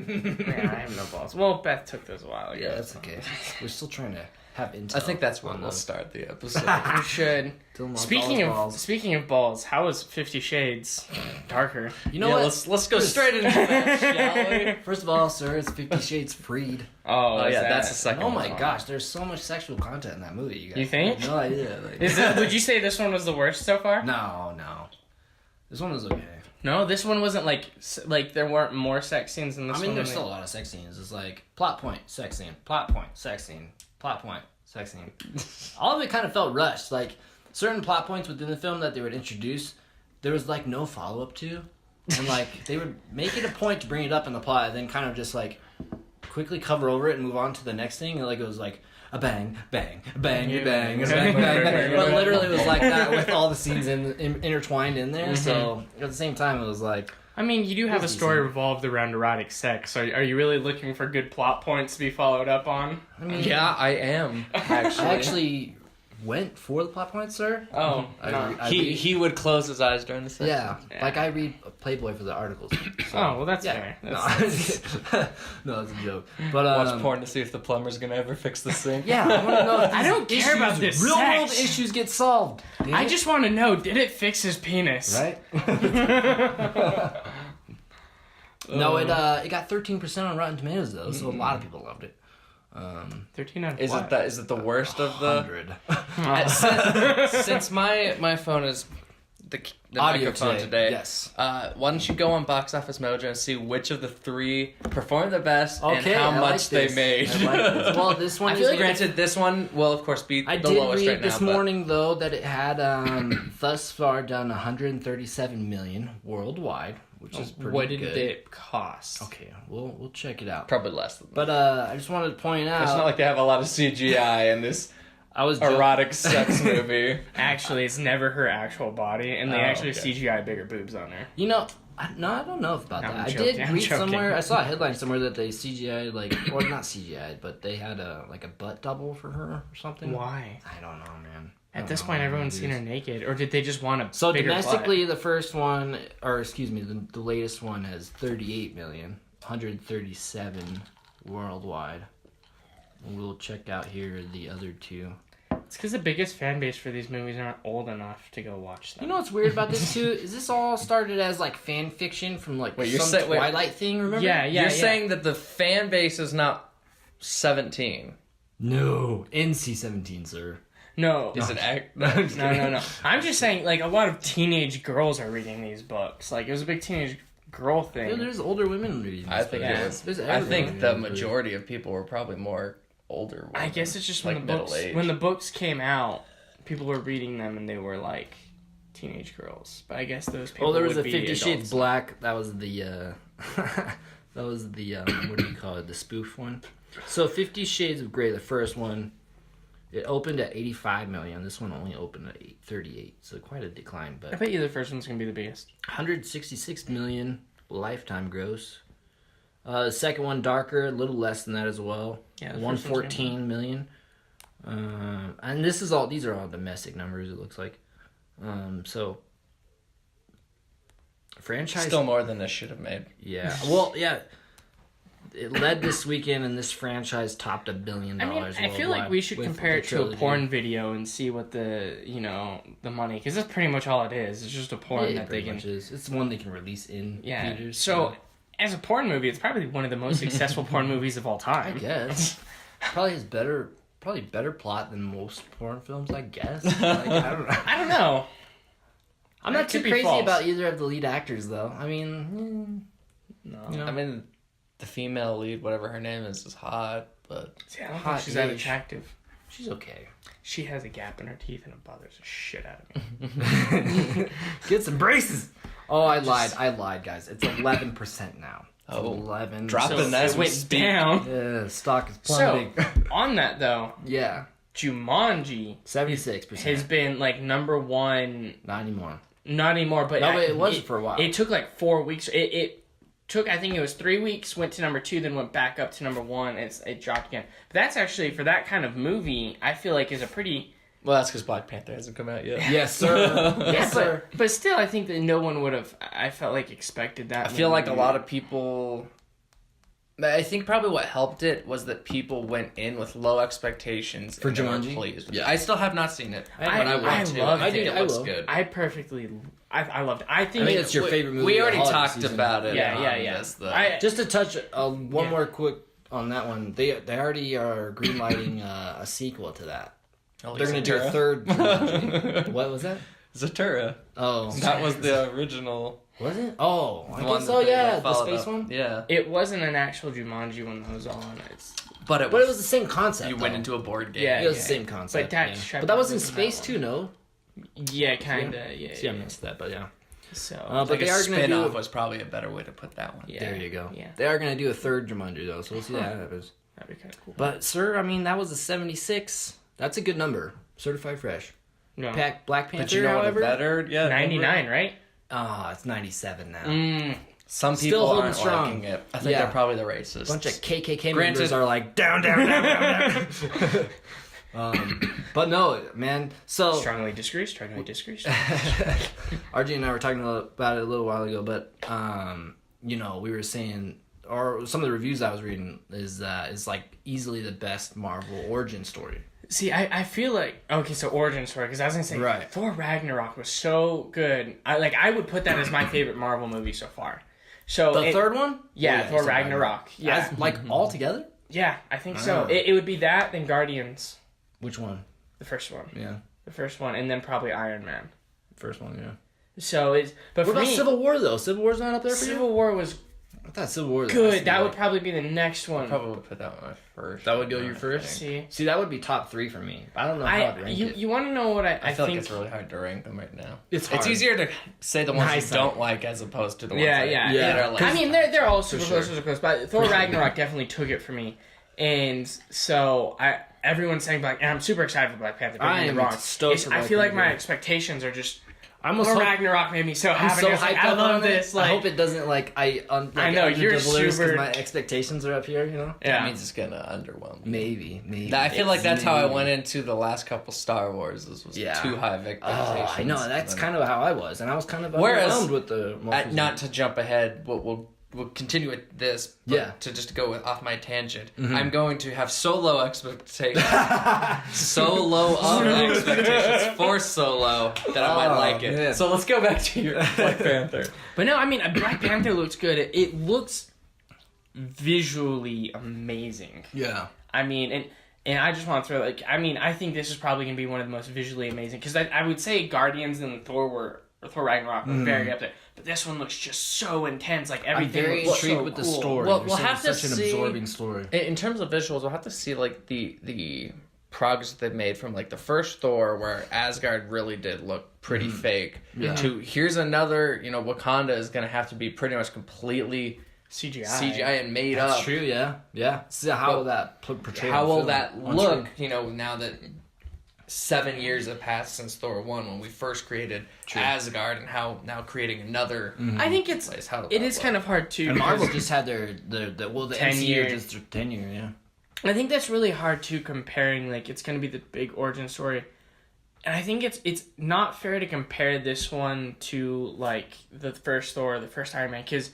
Yeah, I have no balls. Well, Beth took those a while ago. Yeah, that's okay. We're still trying to have intel. I think that's when we'll start the episode. We should. Speaking of balls, how was 50 Shades Darker? You know what? Let's go straight into that, shall we? First of all, sir, it's 50 Shades Freed. Oh Yeah, that's the second Oh one. my gosh, there's so much sexual content in that movie. You guys You think? have no idea. Like, Would you say this one was the worst so far? No. This one was okay. No, this one wasn't like there weren't more sex scenes in this one. I mean, there's still a lot of sex scenes. It's like plot point, sex scene, plot point, sex scene, plot point, sex scene. All of it kind of felt rushed. Like certain plot points within the film that they would introduce, there was like no follow up to, and like they would make it a point to bring it up in the plot, and then kind of just like quickly cover over it and move on to the next thing. And like it was like a bang, bang, a bang, a bang, a bang, bang, bang. But literally, it was like that with all the scenes intertwined in there. So at the same time, it was like. I mean, you do have a story revolved around erotic sex. Are you really looking for good plot points to be followed up on? I mean, Yeah, I am. I actually went for the plot points, sir. Oh, He would close his eyes during the sex. Yeah, like I read Playboy for the articles. So. Oh, well, that's Yeah. fair. That's, No, it's a joke. But Watch porn to see if the plumber's gonna ever fix the sink. Yeah, I want to know if I don't care about this real world sex. issues get solved. I just want to know, did it fix his penis? Right. No, it got 13% on Rotten Tomatoes though, so a lot of people loved it. 13 out of Is what? it the worst of the? 100. Since my phone is the Audio microphone today. Yes. Why don't you go on Box Office Mojo and see which of the three performed the best and how I much like they this. made. I like this. Well, this one. I feel like granted this one will of course be I the did lowest read right now. this morning though that it had thus far done 137 million worldwide, which is pretty What did good. it cost? Okay, we'll check it out. Probably less than that. But I just wanted to point out. It's not like they have a lot of CGI in this I was joking. erotic sex movie. Actually, it's never her actual body, and they actually okay. CGI bigger boobs on her. You know, I don't know about I'm that. joking, I did I'm read joking. somewhere. I saw a headline somewhere that they CGI or not CGI, but they had a butt double for her or something. Why? I don't know, man. At this point, everyone's seen her naked, or did they just want a So bigger domestically, the first one, or excuse me, the latest one has 38 million, 137 worldwide. We'll check out here the other two. butt? It's because the biggest fan base for these movies aren't old enough to go watch them. You know what's weird about this too? Is this all started as like fan fiction from like Wait, you're some saying- wait. Twilight thing? Remember? Yeah. You're saying that the fan base is not 17. No, NC-17, sir. No. Is it No. I'm just saying, like, a lot of teenage girls are reading these books. Like, it was a big teenage girl thing. Yeah, there's older women reading. I think Yeah. it was. There's I think everyone the reading. majority of people were probably more older. I guess it's just like when the books middle-aged. when the books came out, people were reading them and they were like teenage girls. But I guess those people. Oh, there was would a be 50 adults. Shades Black. That was the what do you call it? The spoof one. So 50 Shades of Grey, the first one, it opened at 85 million. This one only opened at 38, so quite a decline. I But bet you the first one's gonna be the biggest. 166 million lifetime gross. The second one, Darker, a little less than that as well. Yeah, the first one's 114 million. And these are all domestic numbers. It looks like. So franchise Still more than this should have made. Yeah. Well, yeah. It led this weekend, and this franchise topped $1 billion. I mean, I feel like we should compare it to a porn video and see what the money, because that's pretty much all it is. It's just a porn that they can. It's one they can release in theaters. So, as a porn movie, it's probably one of the most successful porn movies of all I time. guess probably has better plot than most porn films. I guess. Like, I don't know. I don't know. I'm That not too could be crazy false. about either of the lead actors, though. I mean, No. you know. I mean, the female lead, whatever her name is hot, but See, I don't Hot think she's that ish. attractive. she's okay. She has a gap in her teeth and it bothers the shit out of me. Get some braces. Oh, I lied, guys. It's 11% now. It's Oh. 11. dropping So as it we went speak. down. Yeah, stock is So, plummeting. on that though, Yeah, Jumanji 76%. has been like number one. Not anymore. Not anymore, but No, it was for a while. It took like 4 weeks. It took, I think it was 3 weeks, went to number 2, then went back up to number 1. It dropped again. But that's actually, for that kind of movie, I feel like is a pretty... Well, that's because Black Panther hasn't come out yet. Yes, sir. Yes, sir. But still, I think that no one would have, I felt like, expected that. I feel like a lot of people I think probably what helped it was that people went in with low expectations for and they were Jumanji. Pleased. Yeah. I still have not seen it, but I I want to. love I think it. it looks good. I loved it. I think I think it's your favorite movie. We of already the holiday talked season. about it. Yeah. Just to touch one more quick on that one, they already are greenlighting a sequel to that. They're going to do a third. Jumanji. What was that? Zatura. Oh, That was the original. was it? Oh, I one guess that so. they, Yeah, like, the followed space up. one. Yeah. it wasn't an actual Jumanji when that was on. But it But it was the same concept. You went into a board game. Yeah. It was the same concept. But Dax yeah. Shepard But that was in was in space that too, no? Yeah, kinda. Yeah. See, I missed that, but yeah. So But Like they a are going to spin-off do. was probably a better way to put that one. yeah. There you go. Yeah, They are going to do a third Jumanji though, so we'll see how that happens. that'd be kind of cool. But sir, I mean that was a 76. That's a good number. Certified fresh. No. Black Panther, But you know what? however. Better, yeah. 99, right? It's 97 now. Some Still people holding aren't strong. liking it. I think Yeah. they're probably the racists. A bunch of KKK Granted- members are like down. But no, man. So Strongly disagree. RJ and I were talking about it a little while ago, but we were saying, or some of the reviews I was reading is like easily the best Marvel origin story. See, I feel like so origin story, because I was gonna say Right. Thor Ragnarok was so good. I would put that as my favorite Marvel movie so far. So The third one? yeah, Oh, Thor it's Ragnarok. Yeah, As, all together? yeah, I think so. Ah. It would be that, then Guardians, Which one? the first one, Yeah, and then probably Iron Man. first one. Yeah. So but What for about me, Civil War though? Civil War's not up there for you? Civil War was I thought Civil War. good. That would probably be the next one. Probably would put that one first. That would go your first. See, See, that would be top 3 for me. I don't know how I'd rank it. you want to know what I I feel think? like it's really hard to rank them right now. It's hard. easier to say the ones Nice. you don't like as opposed to the ones Yeah. that are like. I mean, they're all super sure. close, super close. But Thor Ragnarok definitely took it for me, and so everyone's saying Black, and I'm super excited for Black Panther. Don't I get me am wrong. stoked for I Black feel like my Panther. expectations are just. I almost Thor hope, Ragnarok made me so I'm happy. so I was like, hyped I up love on this. it. Like, I hope it doesn't I know you're super- because my expectations are up here. That yeah. means it's gonna underwhelm. Maybe. I feel like that's how I maybe. went into the last couple Star Wars. Was Yeah. too high of expectations. Oh, I know. That's And kind of how I was, and I was kind of Whereas, overwhelmed with the. Most not to jump ahead, we'll continue with this. But Yeah. To just go off my tangent, I'm going to have so low expectations, so low of expectations for Solo that I might like it. man. So let's go back to your Black Panther. But no, I mean, Black Panther looks good. It looks visually amazing. Yeah. I mean, and I just want to throw I think this is probably gonna be one of the most visually amazing, because I would say Guardians and Thor Ragnarok were very up there, but this one looks just so intense. Like I'm everything very looks intrigued so with the cool. story. Well, You're we'll saying have it's to such an see- absorbing story. In terms of visuals, we'll have to see like the progress they've made from like the first Thor, where Asgard really did look pretty fake, to here's another. Wakanda is gonna have to be pretty much completely CGI and made That's up. true. Yeah. See how will that portray? How in will film that on look? screen? Now that 7 years have passed since Thor 1, when we first created Asgard, and how now creating another I think place. How it is kind of hard too. And Marvel because just had the 10 MCU year. just their tenure. Yeah. I think that's really hard too, comparing it's going to be the big origin story. And I think it's not fair to compare this one to the first Thor, the first Iron Man, because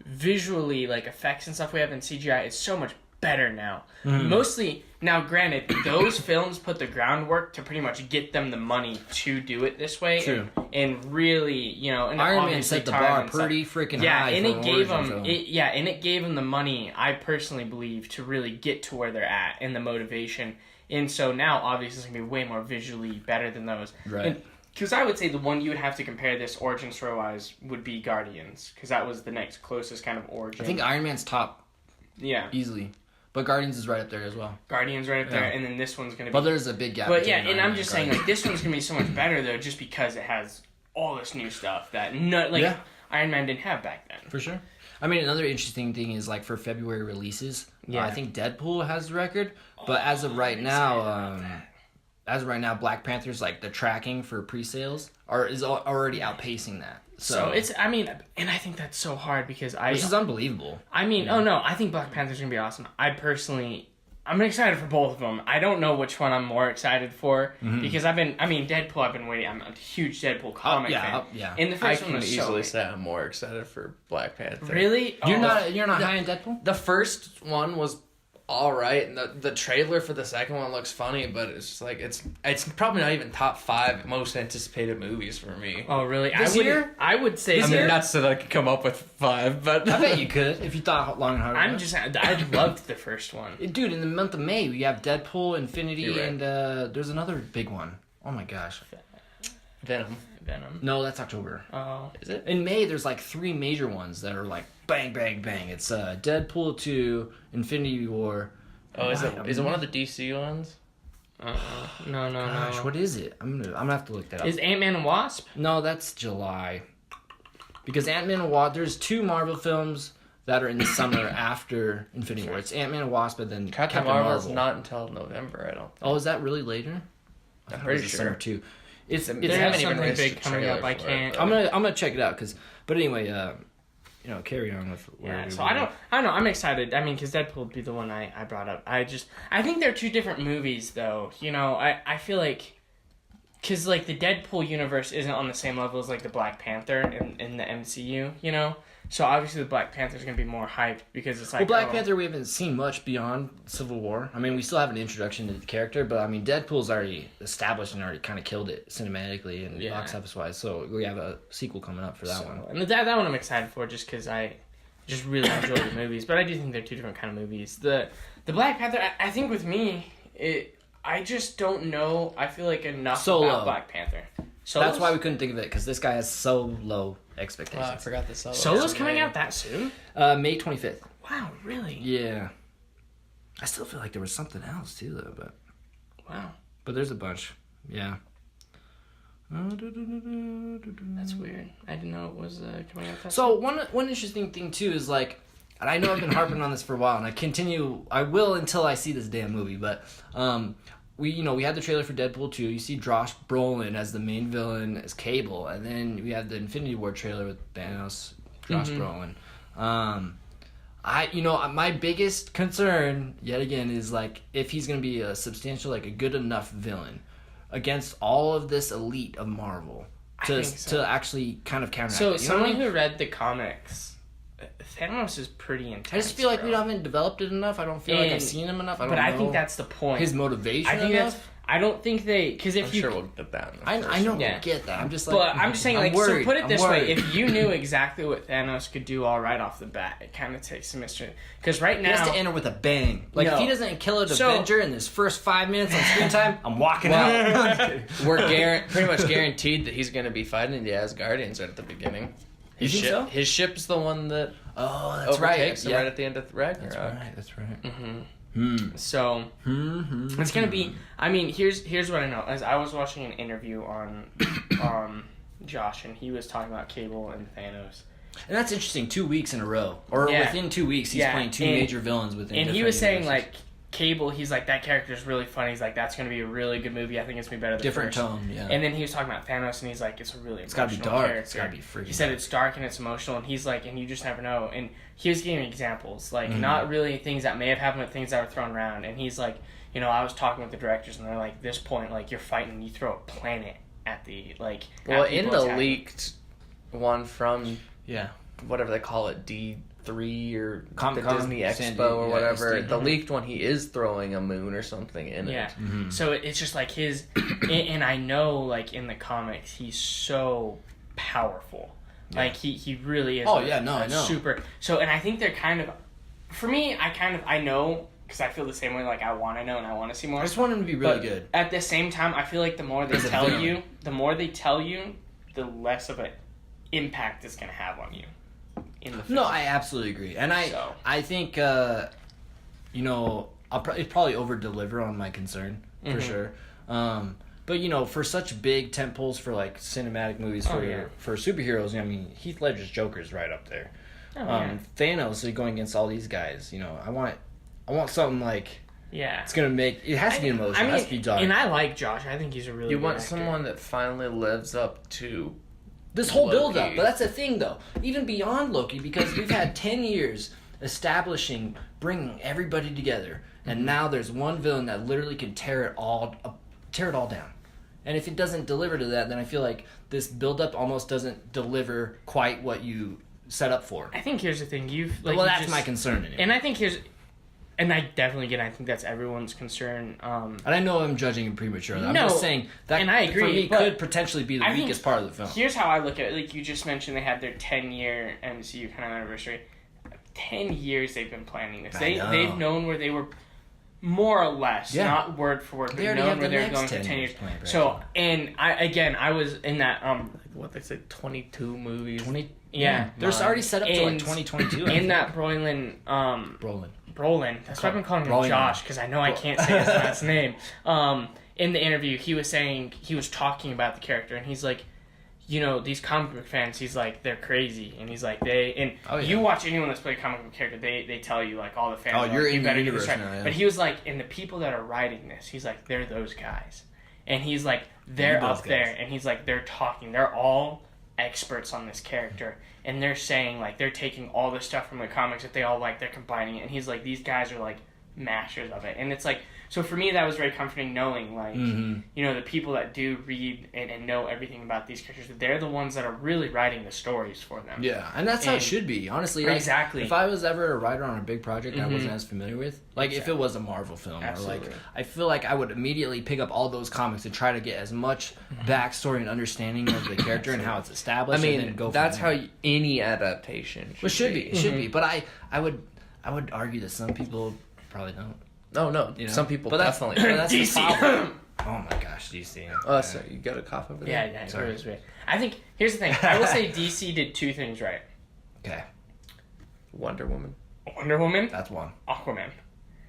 visually, effects and stuff we have in CGI, it's so much better now. Mostly, now granted, those films put the groundwork to pretty much get them the money to do it this way. True. And really, and Iron Man obviously set the time bar and stuff. pretty freaking Yeah, high. and for it an gave origin them, film. and it gave them the money, I personally believe, to really get to where they're at, and the motivation. And so now, obviously, it's gonna be way more visually better than those. Right. Because I would say the one you would have to compare this origin story wise would be Guardians, because that was the next closest kind of origin. I think Iron Man's top yeah, easily, but Guardians is right up there as well. Guardians right up there, Yeah. and then this one's gonna be. But there's a big gap. But yeah, between and Iron I'm Man just and saying, Guardians. this one's gonna be so much better though, just because it has all this new stuff that Yeah. Iron Man didn't have back then. For sure. I mean, another interesting thing is for February releases. Yeah. I think Deadpool has the record, but as of right now, Black Panther's the tracking for pre-sales is already outpacing that. So it's, and I think that's so hard because which is unbelievable. I think Black Panther's gonna be awesome. I personally I'm excited for both of them. I don't know which one I'm more excited for because Deadpool. I've been waiting. I'm a huge Deadpool comic fan. Yeah. And the I first one can was easily so say I'm more excited for Black Panther. really. You're not high on Deadpool? The first one was all right, and the trailer for the second one looks funny, but it's just like it's probably not even top 5 most anticipated movies for me. Oh really? This year? I would say. I mean, not so that I could come up with 5, but I bet you could if you thought long and hard. I loved the first one. Dude, in the month of May, we have Deadpool, Infinity, Right. and there's another big one. Oh my gosh. Venom. No, that's October. Oh, Is it? In May, there's like 3 major ones that are like bang, bang, bang. It's Deadpool 2, Infinity War. Oh, is it one of the DC ones? no. Gosh, what is it? I'm gonna have to look that up. Is Ant-Man and Wasp? No, that's July. Because Ant-Man and Wasp, there's 2 Marvel films that are in the summer after Infinity War. It's Ant-Man and Wasp, and then Captain Marvel's not until November, I don't think. Oh, is that really later? I'm I thought it pretty was the sure. summer too. It's They They have haven't even something released big a coming trailer up. I for it, can't. but- I'm gonna check it out but anyway, carry on with where Yeah, we so were. I don't know. I'm excited. I mean, because Deadpool would be the one I brought up. I think they're 2 different movies, though. You know, I feel like, because like the Deadpool universe isn't on the same level as like the Black Panther in the MCU. You know, so obviously the Black Panther's gonna be more hyped because it's like Well, Black Panther, we haven't seen much beyond Civil War. I mean, we still have an introduction to the character, but I mean, Deadpool's already established and already kind of killed it cinematically and box office wise. So we have a sequel coming up for that one. And that one I'm excited for just because I just really enjoy the movies. But I do think they're 2 different kind of movies. The Black Panther, I think with me, I just don't know. I feel like enough Solo. about Black Panther. That's why we couldn't think of it, because this guy has so low expectations. Wow, I forgot the Solo. Solo's coming out that soon? May 25th. Wow, really? Yeah. I still feel like there was something else too, though. Wow. But there's a bunch. Yeah. That's weird. I didn't know it was coming out that So one interesting thing too is like, and I know I've been harping on this for a while, and I will until I see this damn movie. But we had the trailer for Deadpool 2. You see Josh Brolin as the main villain as Cable, and then we had the Infinity War trailer with Thanos, Josh Brolin. My biggest concern yet again is like if he's gonna be a substantial, like a good enough villain against all of this elite of Marvel to actually kind of counteract. So it. You know what I someone mean? who read the comics, Thanos is pretty intense. I just feel like bro. we haven't developed it enough. I don't feel like I've seen him enough. I think that's the point. his motivation. I think enough. I don't think they because if I'm you sure we'll get that. In the I first know one. we Yeah. get that. I'm just like, but I'm just saying, I'm like, worried. so put it I'm this worried. way: if you knew exactly what Thanos could do all right off the bat, it kind of takes some mystery. Because right He now, has to enter with a bang. Like, if No. he doesn't kill an So- Avenger in his first 5 minutes on screen time, I'm walking out. We're pretty much guaranteed that he's going to be fighting the Asgardians right at the beginning. You think so? His ship's the one that Oh, that's right. overtakes him Yeah. right at the end of Ragnarok. That's right. so it's gonna be. I mean, here's what I know. As I was watching an interview on Josh, and he was talking about Cable and Thanos. And that's interesting. 2 weeks in a row, or Yeah. within 2 weeks, he's Yeah, playing 2 and- major villains within. And he different was saying universes. like Cable, he's like that character's really funny. He's like that's gonna be a really good movie. I think it's gonna be better than different first. tone. Yeah. And then he was talking about Thanos, and he's like, it's a really It's gotta be emotional dark. character. It's gotta be freaking He said dark. it's dark and it's emotional, and he's like, and you just never know. And he was giving examples, like Mm-hmm. not really things that may have happened, but things that were thrown around. And he's like, I was talking with the directors, and they're like, this point, like you're fighting, you throw a planet at the like. Well, at in people the attacking. leaked one from yeah. whatever they call it, D3 or Comic-Con, the Disney San Expo Diego, or yeah, whatever, SD. the leaked one, he is throwing a moon or something in Yeah. it. So it's just like his, and I know like in the comics he's so powerful. Like he really is. Oh, yeah, no, I know. Super. So and I think they're kind of, for me, I know because I feel the same way. Like I want to know and I want to see more. I just want him to be really But good. At the same time, I feel like the more they As a tell villain. you, the less of an impact it's gonna have on you in the film. No, I absolutely agree, and I think I'll probably over deliver on my concern for sure. But for such big tentpoles for like cinematic movies for superheroes, I mean Heath Ledger's Joker's right up there. Thanos going against all these guys. I want something like it's gonna make it has to be emotional. It has to be dark. And I like Josh. I think he's a really. You good want actor. someone that finally lives up to This whole Loki. build up, but that's the thing though. Even beyond Loki, because we've had 10 years establishing, bringing everybody together, and now there's one villain that literally can tear it all down. And if it doesn't deliver to that, then I feel like this build-up almost doesn't deliver quite what you set up for. I think here's the thing. That's my concern anyway. And I think and I definitely, again, I think that's everyone's concern. And I know I'm judging it prematurely. I'm No, just saying that, and I agree, for me, but could potentially be the weakest part of the film. Here's how I look at it. Like you just mentioned, they had their 10-year MCU kind of anniversary. 10 years they've been planning this. They've known where they were, more or less, not word for word, but known where they were going for 10 years. So, and I was in that, what they said, 22 movies. Yeah. They're already set up to like 2022. In that Brolin. That's why I've been calling him Josh, because I know I can't say his last name. In the interview, he was talking about the character, and he's like, these comic book fans, he's like, they're crazy. And he's like, you watch anyone that's played a comic book character, they tell you, like, all the fans, you're like, in better the get this universe right. now, yeah. But he was like, and the people that are writing this, he's like, they're those guys. And he's like, they're up there, and he's like, they're talking. They're all experts on this character. And they're saying, like, they're taking all the stuff from the comics that they all like, they're combining it. And he's like, these guys are, like, masters of it. And it's like, so for me, that was very comforting knowing, like, the people that do read and know everything about these characters, they're the ones that are really writing the stories for them. Yeah, and that's how it should be, honestly. Like, exactly. If I was ever a writer on a big project I wasn't as familiar with, like if it was a Marvel film, or like, I feel like I would immediately pick up all those comics and try to get as much backstory and understanding of the character and how it's established. I mean, and then go that's from there. how any adaptation should be. It should be. But I would argue that some people probably don't. No. Some people definitely. That's the DC. problem. Oh my gosh, DC. Oh, so you got a cough over there? Yeah, Sorry. it was weird. I think, here's the thing. I will say DC did two things right. Okay. Wonder Woman. Wonder Woman. That's one. Aquaman.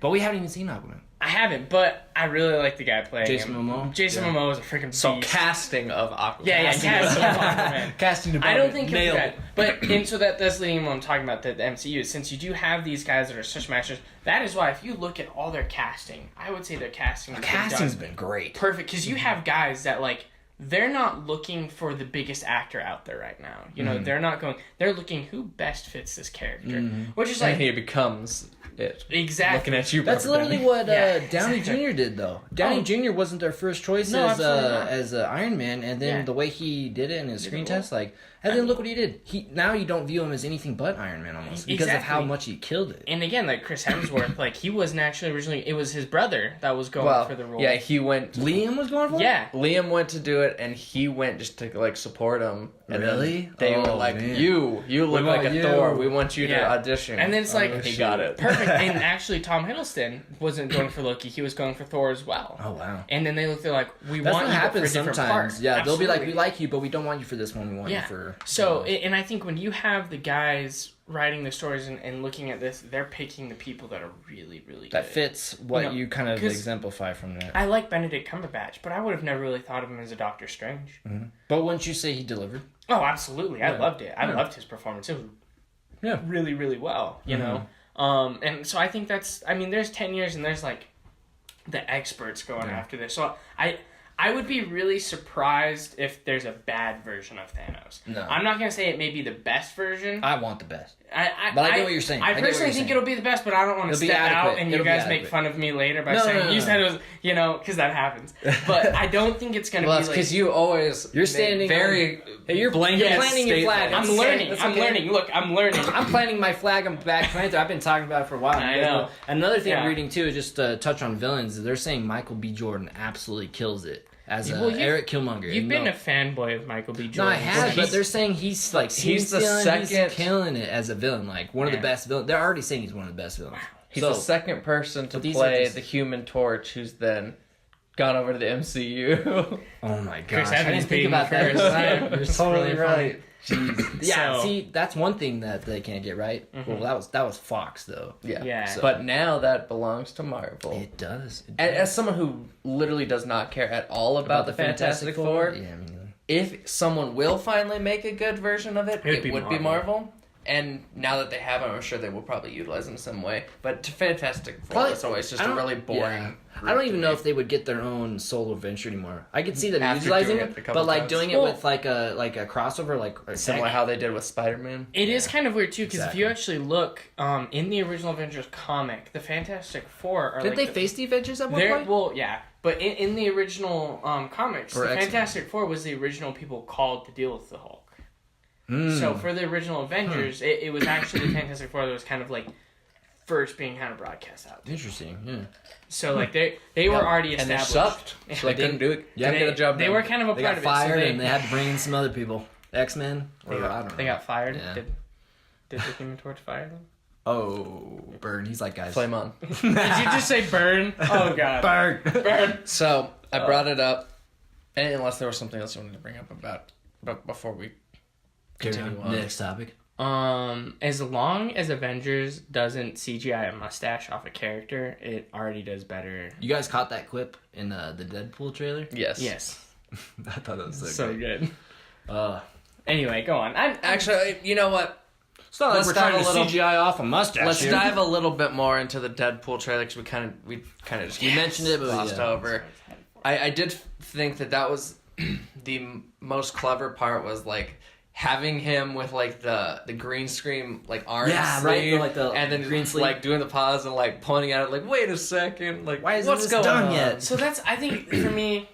But we haven't even seen Aquaman. I haven't, but I really like the guy playing Jason him. Momoa? Jason Momoa is a freaking beast. So casting of Aquaman. Yeah, casting of Aquaman. Casting department. I don't think he'll be nailed bad. it. But, and so that's leading to what I'm talking about, the MCU. Since you do have these guys that are such masters, that is why if you look at all their casting, I would say their casting has Casting's been been great. perfect. Because you have guys that, like, they're not looking for the biggest actor out there right now. They're looking who best fits this character. Which is like... And he becomes it. Exactly. Looking at you, That's Robert literally Downey. what Yeah, Downey Jr. did, though. Downey Jr. wasn't their first choice No, as absolutely not. Iron Man, and then the way he did it in his screen test, like, and then look what he did. Now you don't view him as anything but Iron Man almost because of how much he killed it. And again, like Chris Hemsworth, like he wasn't actually originally. It was his brother that was going for the role. Yeah, he went. Liam was going for it? Yeah. Liam went to do it, and he went just to like support him. And Really? They were like, man. you look like a you? Thor. We want you to audition. And then it's like he got it. perfect. And actually, Tom Hiddleston wasn't going for Loki; he was going for Thor as well. Oh wow. And then they looked, they're like, we That's want what you but for a happens different sometimes. part. Yeah, they'll be like, Absolutely. we like you, but we don't want you for this one. We want you for. So, and I think when you have the guys writing the stories and looking at this, they're picking the people that are really, really that good. fits what you kind of 'cause exemplify from that. I like Benedict Cumberbatch, but I would have never really thought of him as a Doctor Strange. But wouldn't you say he delivered? Oh, absolutely. I loved it. I loved his performance. It was really, really well, you know? And so I think there's 10 years and there's like the experts going after this. So I would be really surprised if there's a bad version of Thanos. No. I'm not going to say it may be the best version. I want the best. But I get what you're saying. I I get what personally you're think saying. it'll be the best, but I don't want to It'll be step out adequate. and you It'll be guys make adequate. fun of me later by No, saying no, you no. said it was, because that happens. But I don't think it's going to Well, be that's like... because you always You're standing very Hey, you're blanket planting your flag. I'm That's learning. okay. I'm learning. Look, I'm learning. I'm planting my flag on Black Panther. I've been talking about it for a while. I know. Another thing I'm Yeah. reading too is just to touch on villains. They're saying Michael B. Jordan absolutely kills it as Well, Eric Killmonger. You've And been no- a fanboy of Michael B. No, Jordan. I have, So but they're saying he's like he's the stealing, second- he's killing it as a villain, like one of the Yeah. best villains. They're already saying he's one of the best villains. He's So- the second person to But these are play just- the Human Torch, who's then gone over to the MCU. Oh my Chris gosh! I Evans didn't think being about that. first. Right? You're It's totally really right. Jeez. Yeah. So- See, that's one thing that they can't get right. Well, that was Fox though. Yeah. So- But now that belongs to Marvel. It does. It And does. as someone who literally does not care at all about the Fantastic Four, Yeah, I mean, if someone will finally make a good version of it, It'd it be would be Marvel. Marvel. And now that they have him, I'm sure they will probably utilize him in some way. But to Fantastic Four, Probably- it's always just I a don't- really boring. yeah. I don't even know if they would get their own solo venture anymore. I could see them After utilizing doing it a it, couple but like times. doing it Well- with like a crossover, like Similar how they did with Spider-Man. It is kind of weird too, because if you Exactly. actually look in the original Avengers comic, the Fantastic Four are Did like they face the Avengers at one they're point? well, yeah, but in the original comics, Or the X-Men. Fantastic Four was the original people called to deal with the Hulk. Mm. So for the original Avengers, it was actually the Fantastic Four that was kind of like first being kind of broadcast out. Interesting. Yeah. So like they were already And they established. sucked. So they couldn't do it. Yeah, Couldn't get a job They done. were kind of a They part got of fired it. So and they had to bring in some other people. X-Men? Or, I don't know. they got fired. Yeah. Did the Human Torch fire them? Oh, Burn. He's like, guys. Flame on. Did you just say burn? Oh god. Burn. Burn. So I brought it up, and unless there was something else you wanted to bring up about, but before we continue on. Next topic. As long as Avengers doesn't CGI a mustache off a character, it already does better. You guys caught that clip in the Deadpool trailer? Yes. Yes. I thought that was So great. good. Anyway, go on. Actually, you know what? It's not like Let's we're trying to dive a little- CGI off a mustache. Let's here. dive a little bit more into the Deadpool trailer because we kind of just You mentioned it, but glossed yeah. over. I did think that was the most clever part was like having him with like the green screen like arm Yeah, right, sleeve, like the and then green sleeve. like doing the pause and like pointing at it like wait a second like Why isn't what's this going done on? yet? So I think for me,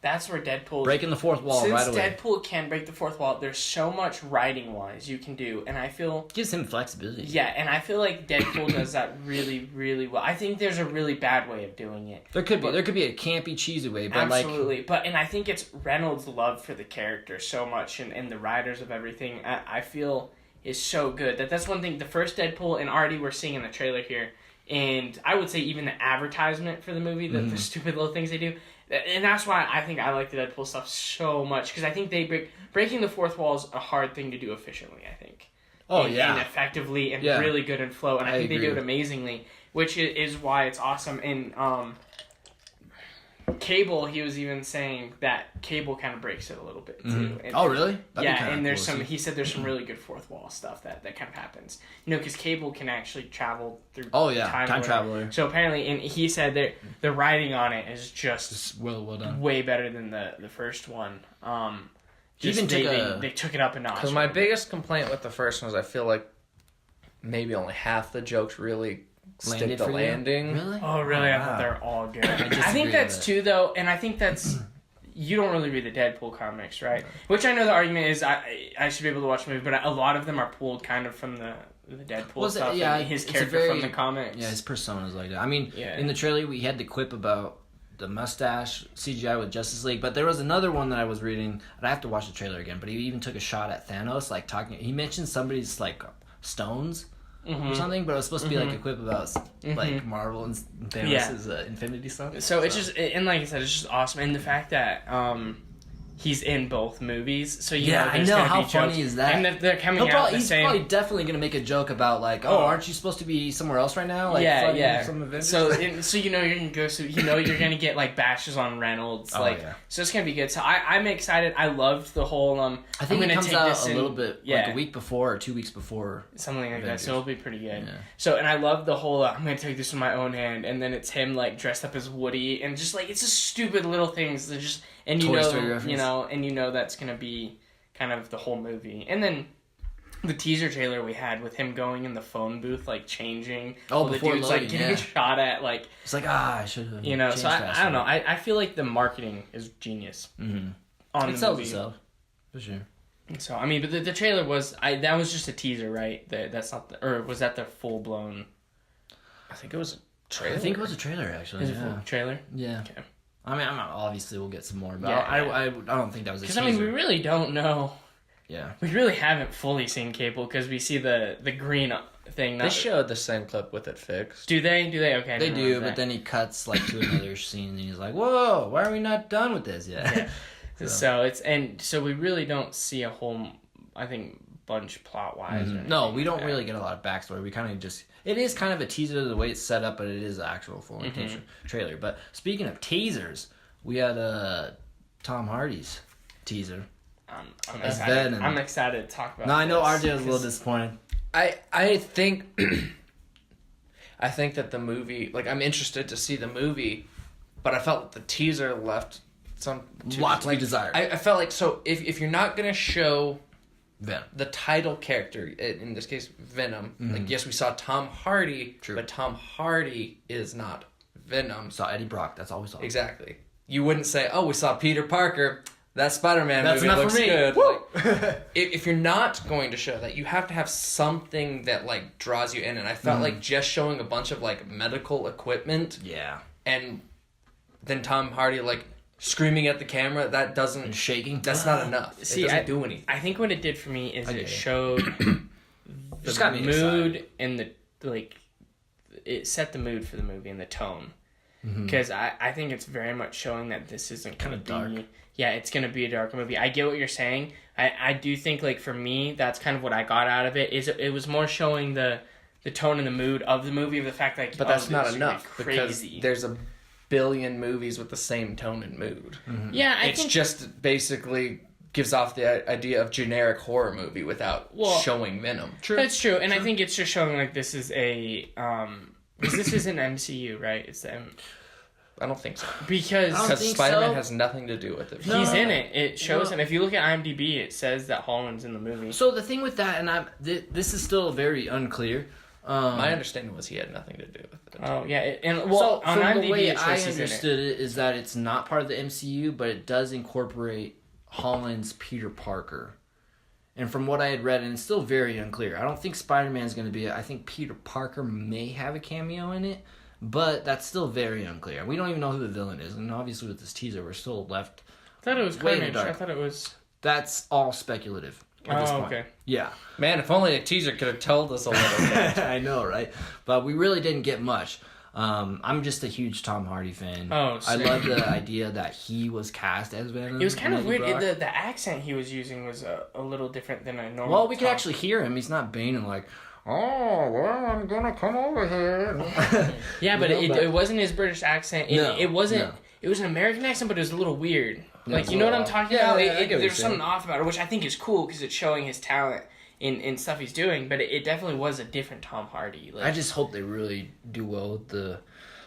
that's where Deadpool Breaking the fourth wall since right away. Deadpool can break the fourth wall, there's so much writing wise you can do, and I feel Gives him flexibility. yeah, and I feel like Deadpool does that really, really well. I think there's a really bad way of doing it. There could be a campy, cheesy way, but Absolutely, and I think it's Reynolds' love for the character so much, and the writers of everything. I feel is so good that's one thing. The first Deadpool, and already we're seeing in the trailer here, and I would say even the advertisement for the movie, the stupid little things they do, and that's why I think I like the Deadpool stuff so much because I think they breaking the fourth wall is a hard thing to do efficiently. I think. Oh, and, yeah. and effectively and Yeah. really good in flow, and I think they agree. do it amazingly, which is why it's awesome. And Cable, he was even saying that Cable kind of breaks it a little bit too. And, Oh, really? That'd be yeah, kinda and there's cool to some. see. He said there's some really good fourth wall stuff that kind of happens. You know, because Cable can actually travel through. Oh, yeah, time time or- traveler. So apparently, and he said that the writing on it is just It's well done. way better than the first one. He Just even took they took it up a notch. Because my biggest complaint with the first one is I feel like maybe only half the jokes really stick Landed the for you? landing. Really? Oh, really? I wow. thought they're all good. I disagree think with that's that. too, though, and I think that's... You don't really read the Deadpool comics, right? Which I know the argument is I should be able to watch the movie, but a lot of them are pulled kind of from the Deadpool Well, stuff yeah, and his it's a character very- from the comics. Yeah, his persona's like that. I mean, Yeah. in the trailer we had the quip about the mustache CGI with Justice League, but there was another one that I was reading, and I have to watch the trailer again, but he even took a shot at Thanos, like talking, he mentioned somebody's like stones or something, but it was supposed to be like a quip about like Marvel and Thanos' Infinity Stones. So it's just, and like I said, it's just awesome. And the fact that he's in both movies, so you Yeah, know I there's know. gonna How be funny jokes. is that? And they're coming out the He's same... probably definitely gonna make a joke about like, oh, aren't you supposed to be somewhere else right now? Like, yeah, fighting yeah. Some Avengers? So you know you're gonna go. So you know you're gonna get like bashes on Reynolds. Oh, like yeah. so it's gonna be good. So I'm excited. I loved the whole. I think I'm it gonna comes take out this a in- little bit yeah. like a week before or 2 weeks before. Something like that. Avengers. So it'll be pretty good. Yeah. So and I love the whole. I'm gonna take this in my own hand, and then it's him like dressed up as Woody, and just like it's just stupid little things that just and you Toy know Story reference. and you know that's gonna be kind of the whole movie, and then. The teaser trailer we had with him going in the phone booth, like changing. Oh, while the before dude's loading, like getting yeah. shot at, like It's like, I should have. you know. So I don't know. I feel like the marketing is genius on It the sells movie. itself for sure. So I mean, but the trailer was that was just a teaser, right? That's not or was that the full blown? I think it was a trailer. I think it was a trailer actually. Is it Yeah. full trailer? Yeah. Okay. I mean, obviously we'll get some more, but Yeah, I don't think that was a Because teaser. I mean, we really don't know. Yeah. We really haven't fully seen Cable because we see the green thing. They showed the same clip with it fixed. Do they? Okay. I They didn't do, remember but that. then he cuts like to another scene, and he's like, "Whoa, why are we not done with this yet?" Yeah. So we really don't see a whole. I think bunch plot wise. No, we don't really get a lot of backstory. We kind of just it is kind of a teaser the way it's set up, but it is an actual full trailer. But speaking of teasers, we had Tom Hardy's teaser. I'm As excited. Venom. I'm excited to talk about. No, I know this, RJ was a little 'cause- disappointed. I think I think that the movie, like, I'm interested to see the movie, but I felt the teaser left some Lot to be desired. I felt like, so if you're not gonna show Venom. the title character, in this case Venom, like, yes, we saw Tom Hardy, True. but Tom Hardy is not Venom. Saw Eddie Brock. That's all we saw. Exactly. You wouldn't say, oh, we saw Peter Parker. That Spider-Man That's movie enough looks for me. good. Woo! Like, if you're not going to show that, you have to have something that, like, draws you in. And I felt like just showing a bunch of, like, medical equipment Yeah. and then Tom Hardy, like, screaming at the camera, that doesn't... And shaking. That's not enough. See, it doesn't do anything. I think what it did for me is I get it it. showed Just the got me mood excited. and the like. It set the mood for the movie and the tone. Mm-hmm. Because I think it's very much showing that this isn't Kinda going to be... dark. Yeah, it's going to be a dark movie. I get what you're saying. I do think, like, for me, that's kind of what I got out of it. Is it was more showing the tone and the mood of the movie, of the fact, like, But oh, that's this not is gonna be enough because crazy. there's a billion movies with the same tone and mood. Yeah, I It's think... just basically gives off the idea of generic horror movie without showing Venom. That's true, and I think it's just showing, like, this is a... 'cause this is an MCU, right? It's the... I don't think so. Because... I don't Because think Spider-Man so. has nothing to do with it. He's in it. It shows No. him. If you look at IMDb, it says that Holland's in the movie. So the thing with that, and this is still very unclear. My understanding was he had nothing to do with it. Oh yeah, and So on from IMDb the way it shows I he's in it. understood it is that it's not part of the MCU, but it does incorporate Holland's Peter Parker. And from what I had read, and it's still very unclear, I don't think Spider-Man's going to be it. I think Peter Parker may have a cameo in it, but that's still very unclear. We don't even know who the villain is, and obviously with this teaser, we're still left... I thought it was way in the Carnage. I dark. thought it was. That's all speculative at this Oh, point. okay. Yeah. Man, if only a teaser could have told us a little bit. I know, right? But we really didn't get much. I'm just a huge Tom Hardy fan. Oh, I same. love the idea that he was cast as Venom. It was kind of Eddie weird. Brock. The accent he was using was a little different than a normal. Well, we could Tom. actually hear him. He's not Bane and like, oh, well, I'm gonna come over here. Yeah, but You know, it wasn't his British accent. No, It wasn't. no. It was an American accent, but it was a little weird. Yeah, Like, you know what I'm well, talking yeah, about? yeah, I get what you're There's saying. something off about it, which I think is cool because it's showing his talent in stuff he's doing. But it definitely was a different Tom Hardy. Like, I just hope they really do well with the...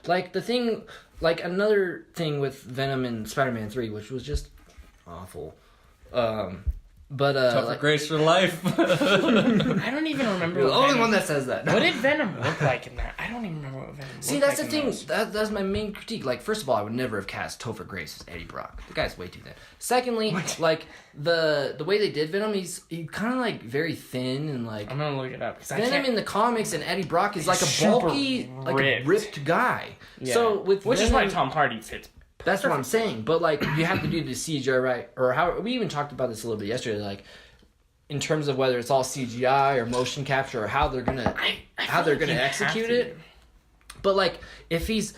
Like, the thing... Like, another thing with Venom and Spider-Man 3, which was just awful. But, Tougher like, grace for life. I don't even remember. you're the what only Venom- one that says that. What did Venom look like in that? I don't even remember what Venom. See, looked that's like the in thing. those. That's my main critique. Like, first of all, I would never have cast Topher Grace as Eddie Brock. The guy's way too thin. Secondly, like the way they did Venom, he's kind of like very thin and like I'm gonna look it up. 'Cause I Venom can't- in the comics and Eddie Brock is like a super bulky, like a ripped. ripped guy. Yeah. So with which is Venom, why Tom Hardy fits. that's what I'm saying. But like you have to do the CGI right, or how we even talked about this a little bit yesterday. Like in terms of whether it's all CGI or motion capture or how they're gonna how they're gonna execute it. But like if he's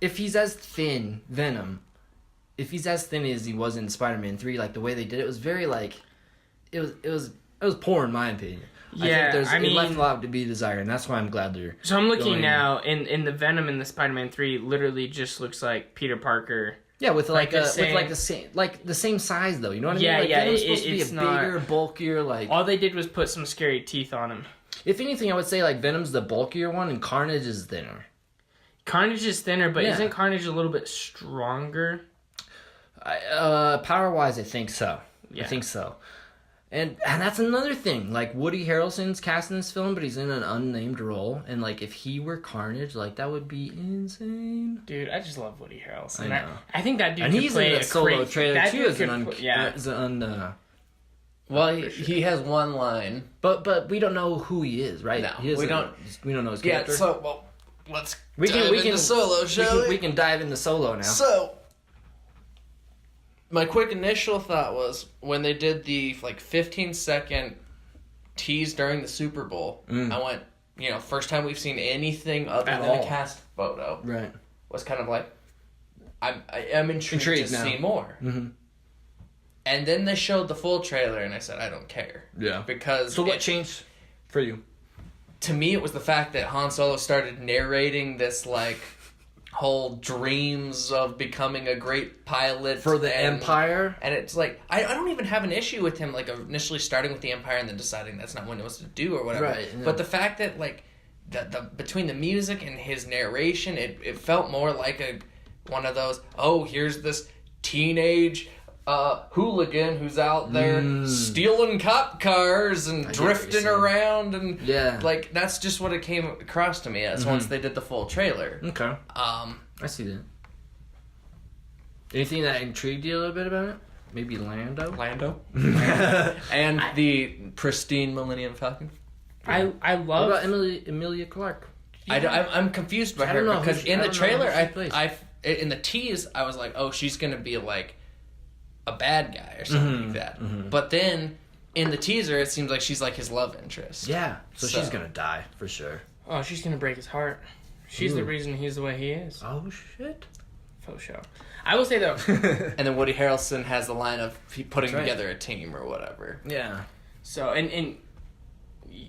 as thin, Venom, if he's as thin as he was in Spider-Man 3, like the way they did it was very like it was poor in my opinion. Yeah, it left mean, a lot to be desired, and that's why I'm glad they're. so I'm looking going- now, in the Venom in the Spider-Man 3, literally just looks like Peter Parker. Yeah, with Like the same- with the same size though. You know what I Yeah, mean? Like, yeah, Venom's supposed to be it's a not- bigger, bulkier. Like All they did was put some scary teeth on him. if anything, I would say like Venom's the bulkier one, and Carnage is thinner. Carnage is thinner, but Yeah. isn't Carnage a little bit stronger? Power wise, I think so. Yeah. I think so. And that's another thing. Like Woody Harrelson's cast in this film, but he's in an unnamed role. And like if he were Carnage, like that would be insane. Dude, I just love Woody Harrelson. I know. I think that dude And could he's play in a the solo great- trailer that too dude as an could Well, he has one line. but we don't know who he is, right? No, He doesn't- we don't. We don't know his Yeah, character. so, well, let's we dive can into Solo, shall we? we can dive into Solo now. So, my quick initial thought was when they did the 15-second tease during the Super Bowl, I went, first time we've seen anything other At than all. a cast photo. Right. Was kind of like, I'm intrigued to now. see more. Mm-hmm. And then they showed the full trailer, and I said, I don't care. Yeah. Because So what changed for you? to me, it was the fact that Han Solo started narrating this, whole dreams of becoming a great pilot For the Empire. And it's like I don't even have an issue with him like initially starting with the Empire and then deciding that's not what he wants to do or whatever. Right, yeah. But the fact that like the between the music and his narration, it felt more like one of those, oh, here's this teenage hooligan who's out there stealing cop cars and drifting around, and like that's just what it came across to me as once they did the full trailer. Okay. I see that. Anything that intrigued you a little bit about it? Maybe Lando? And the pristine Millennium Falcon. I love... What about Emilia Clarke? I'm confused by her because in the trailer, in the tease, I was like, oh, she's gonna be like a bad guy or something like that. But then in the teaser, it seems like she's like his love interest. Yeah, so she's gonna die for sure. Oh, she's gonna break his heart. She's the reason he's the way he is. Oh shit! Faux show. I will say though. And then Woody Harrelson has the line of putting together a team or whatever. Yeah. So and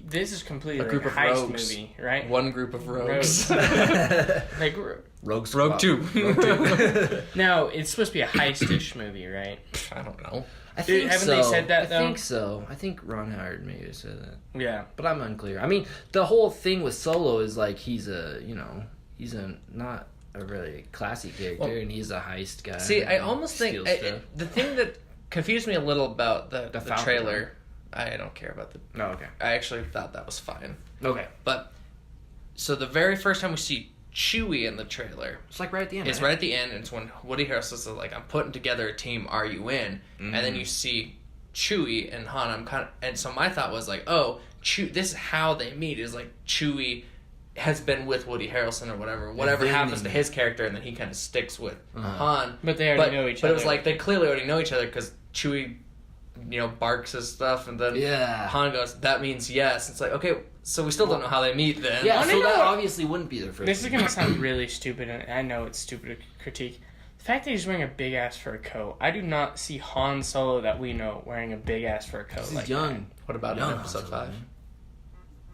this is completely a group like of a heist rogues. Movie, right? One group of rogues. Like Rogue 2. No, it's supposed to be a heist-ish movie, right? I don't know. I think Haven't they said that, though? I think so. I think Ron Howard maybe said that. Yeah. But I'm unclear. I mean, the whole thing with Solo is like he's not a really classy character, and he's a heist guy. See, I almost think the thing that confused me a little about the trailer, I don't care about the... No, okay. I actually thought that was fine. Okay. But, so the very first time we see Chewie in the trailer... It's like right at the end. It's right at the end, and it's when Woody Harrelson's like, I'm putting together a team, are you in? And then you see Chewie and Han, and so my thought was like, oh, this is how they meet, is like Chewie has been with Woody Harrelson or whatever happens to his character, and then he kind of sticks with Han. But they already know each other. But it was like, they clearly already know each other, because Chewie, barks his stuff, and then Han goes, that means yes. It's like, okay, so we still don't know how they meet then. Yeah, so that obviously wouldn't be their first. This is going to sound really stupid, and I know it's stupid to critique. The fact that he's wearing a big-ass fur coat, I do not see Han Solo that we know wearing a big-ass fur coat like young. that. What about in episode 5?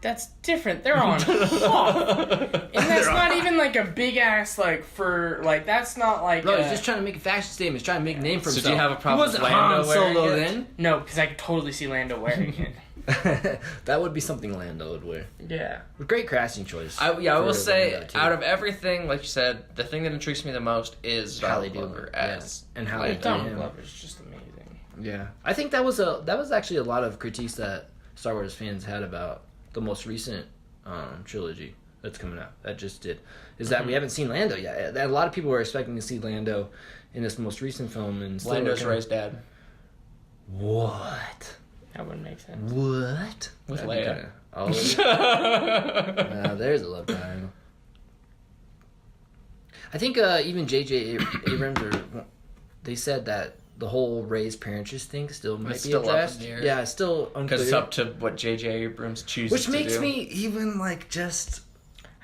That's different. They're on Hoth. And that's not even like a big-ass, like, fur, like, that's not like... Bro, he's just trying to make a fashion statement. He's trying to make a name for himself. So do you have a problem with wasn't Lando Han Solo wearing it? then? No, because I could totally see Lando wearing it. That would be something Lando would wear. Yeah. Great casting choice. I will say, out of everything, like you said, the thing that intrigues me the most is Halle Donald Glover Glover, as and Halle Donald Glover's just amazing. Yeah, I think that was actually a lot of critiques that Star Wars fans had about the most recent trilogy that's coming out. That just did is that we haven't seen Lando yet. A lot of people were expecting to see Lando in this most recent film, and Lando's Rey's dad. What? That wouldn't make sense. What? With Leia. There's a love triangle. I think even J.J. Abrams they said that the whole Rey's parentage thing still might It's be still up in addressed. the air. Yeah, it's still unclear. Because it's up to what J.J. Abrams chooses Which to do. makes me even just...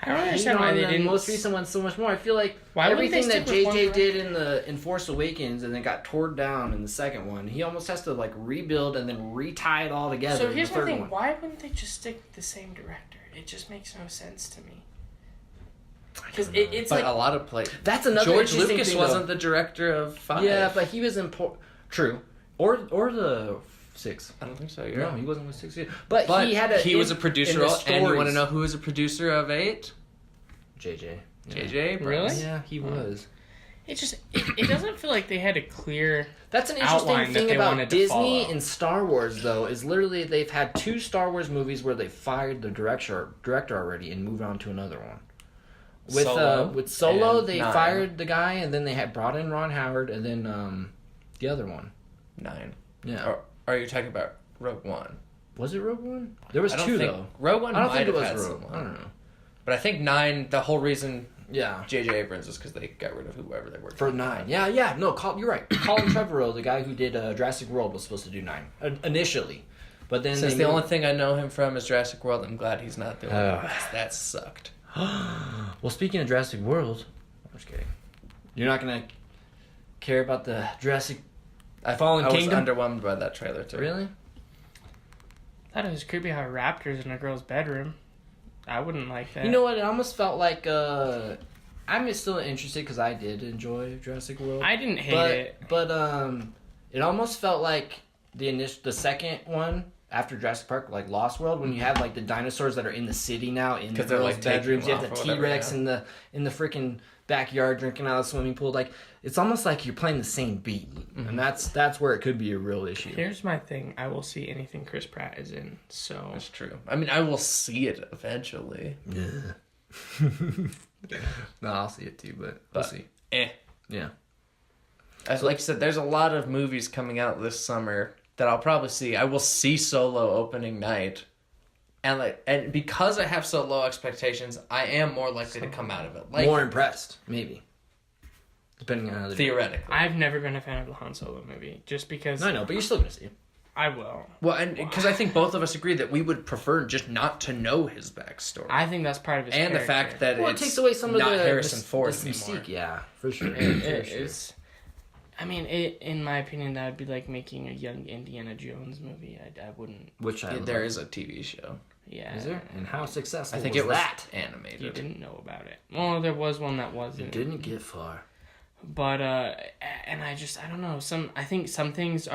I don't understand why they the didn't... most recent one so much more. I feel like everything that JJ did in Force Awakens and then got torn down in the second one, he almost has to like rebuild and then retie it all together. So here's in the my third thing: one. why wouldn't they just stick with the same director? It just makes no sense to me. Because it's But like a lot of That's another George interesting Lucas thing, wasn't though. the director of 5. Yeah, but he was in True, or the 6. I don't think so. No, he wasn't with 6 either. But he was a producer, and you want to know who was a producer of 8? JJ. J.J. Abrams. Really? Yeah, he was. it just it doesn't feel like they had a clear. That's an outline interesting that thing they about wanted to Disney follow. and Star Wars, though, is literally they've had 2 Star Wars movies where they fired the director already and moved on to another one. With Solo, they 9. fired the guy, and then they had brought in Ron Howard, and then the other one. 9. Yeah. Or are you talking about Rogue One? Was it Rogue One? There was I don't 2 think, though. Rogue One I don't might think it have was had Rogue. someone. I don't know. But I think 9. The whole reason Yeah. J.J. Abrams is because they got rid of whoever they worked For 9. Yeah. No, you're right. Colin Trevorrow, the guy who did Jurassic World, was supposed to do 9 initially, but then Since the only thing I know him from is Jurassic World, I'm glad he's not the one. That sucked. Well, speaking of Jurassic World, I'm just kidding. You're not gonna care about the Jurassic Fallen Kingdom? I was underwhelmed by that trailer too. Really? I thought it was creepy how raptors in a girl's bedroom. I wouldn't like that. You know what? It almost felt like I'm still interested because I did enjoy Jurassic World. I didn't hate it. But it almost felt like the second one after Jurassic Park, like Lost World, when you have like the dinosaurs that are in the city now in the girls' like, bedrooms. You have the taking them off or T-Rex in the freaking backyard drinking out of the swimming pool. Like it's almost like you're playing the same beat, and that's where it could be a real issue. Here's my thing: I will see anything Chris Pratt is in. So That's true. I mean, I will see it eventually. Yeah. No, I'll see it too, but we'll see. Yeah. As like I said, there's a lot of movies coming out this summer that I'll probably see. I will see Solo opening night, and because I have so low expectations, I am more likely to come out of it More impressed, maybe, depending on how they theoretically. I've never been a fan of the Han Solo movie, just because. I know, but you're still gonna see it. I will. Well, and because I think both of us agree that we would prefer just not to know his backstory, I think that's part of his and character. the fact that Well, it takes away some of not the Harrison Ford the anymore. mystique. Yeah, for sure. It's. I mean, in my opinion, that would be like making a young Indiana Jones movie. I wouldn't. Which There is a TV show. Yeah. Is there? And how successful I think was it was that? animated. You didn't know about it. Well, there was one that It wasn't. didn't get far. But and I don't know. I think some things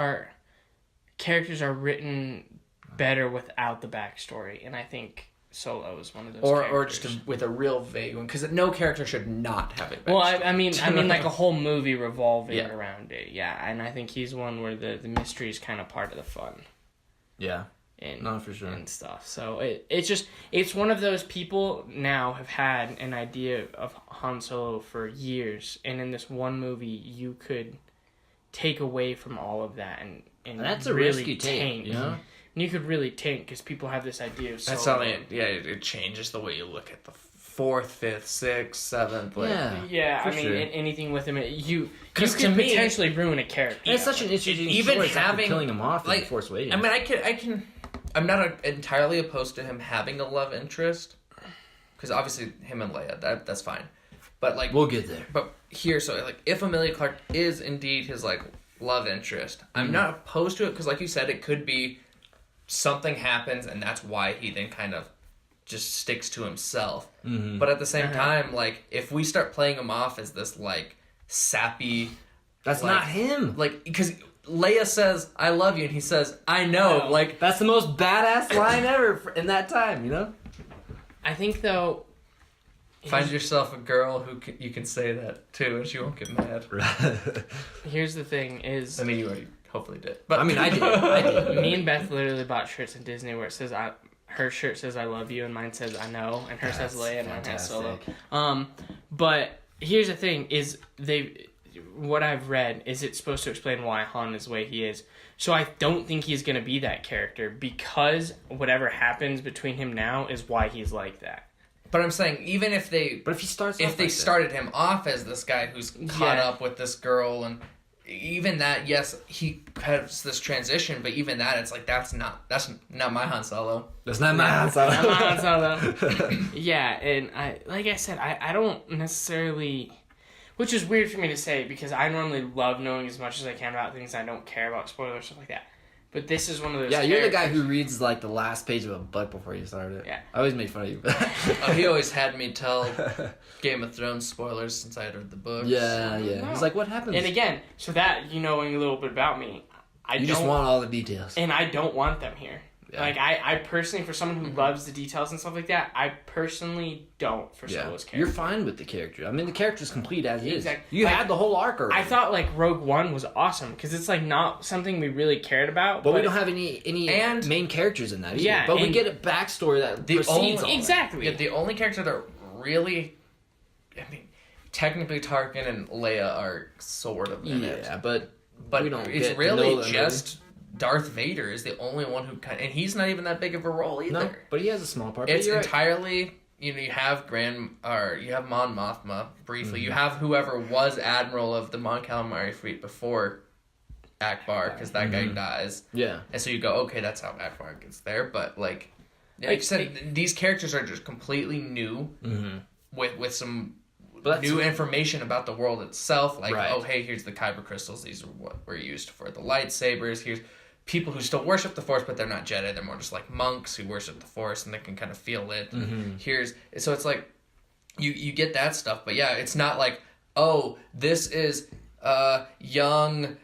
characters are written better without the backstory, and I think Solo is one of those. Or characters. just with a real vague one, because no character should not have it. Well, I mean, like a whole movie revolving Yeah. around it. Yeah, and I think he's one where the mystery is kind of part of the fun. Yeah. And, No, for sure. and stuff. So it's one of those people now have had an idea of Han Solo for years, and in this one movie you could take away from all of that and That's a really risky take, tank. you know? And you could really tank because people have this idea of Solo. That's something. Yeah, it changes the way you look at the 4th, 5th, 6th, 7th. Like, Yeah, For I mean, sure. anything with him, you 'Cause could to me- potentially ruin a character. And it's such an interesting Even choice after having- killing him off in like, Force Awakens. I mean, I can. I'm not entirely opposed to him having a love interest, because obviously him and Leia, that's fine. But like, we'll get there. but here, so like, if Emilia Clarke is indeed his like love interest, I'm not opposed to it, because like you said, it could be something happens, and that's why he then kind of just sticks to himself. But at the same time, like, if we start playing him off as this like sappy, That's like- not him. like, because Leia says, "I love you," and he says, "I know." No. Like, That's the most badass line ever in that time, you know? I think though. find yourself a girl who you can say that to, and she won't get mad. Here's the thing: is I mean, you already hopefully did. But I mean, I did. me and Beth literally bought shirts in Disney where it says her shirt says "I love you" and mine says "I know," and her says Leia and mine has Solo. But here's the thing: is what I've read is it's supposed to explain why Han is the way he is. So I don't think he's gonna be that character because whatever happens between him now is why he's like that. But I'm saying, even if they But if he starts if off they like started him off as this guy who's caught Yeah. up with this girl, and even that, yes, he has this transition, but even that, it's like that's not my Han Solo. That's not my Han I'm Solo. not Solo. Yeah, and like I said, I don't necessarily, which is weird for me to say because I normally love knowing as much as I can about things I don't care about, spoilers, stuff like that. But this is one of those. Yeah, you're the guy characters- who reads like the last page of a book before you start it. Yeah. I always make fun of you. He always had me tell Game of Thrones spoilers since I had read the books. Yeah. No. He's like, what happens? And again, so that knowing a little bit about me, I you don't just want all the details. and I don't want them here. Yeah. Like I personally, for someone who loves the details and stuff like that, I personally don't for Solo's character. You're fine with the character. I mean, the character's complete as is. Exactly. You Like, had the whole arc already. I thought like Rogue One was awesome because it's like not something we really cared about, But we don't have any And- main characters in that either. Yeah, but we and- get a backstory that The precedes only- all that. exactly. Yeah, the only character that really, I mean, technically Tarkin and Leia are sort of in it. Yeah, but But we don't it's get to really know them, just Darth Vader is the only one who kind, and he's not even that big of a role either. no, but he has a small part. But It's you're right. entirely, you have you have Mon Mothma briefly. You have whoever was admiral of the Mon Calamari fleet before Akbar, because that guy dies, Yeah. and so you go, okay, that's how Akbar gets there. But like I said, these characters are just completely new with some But that's- new information about the world itself. Like, Right. oh, hey, here's the kyber crystals. These are what were used for the lightsabers. Here's people who still worship the Force, but they're not Jedi. They're more just like monks who worship the Force and they can kind of feel it. Here's so it's like you get that stuff, but yeah, it's not like, oh, this is young.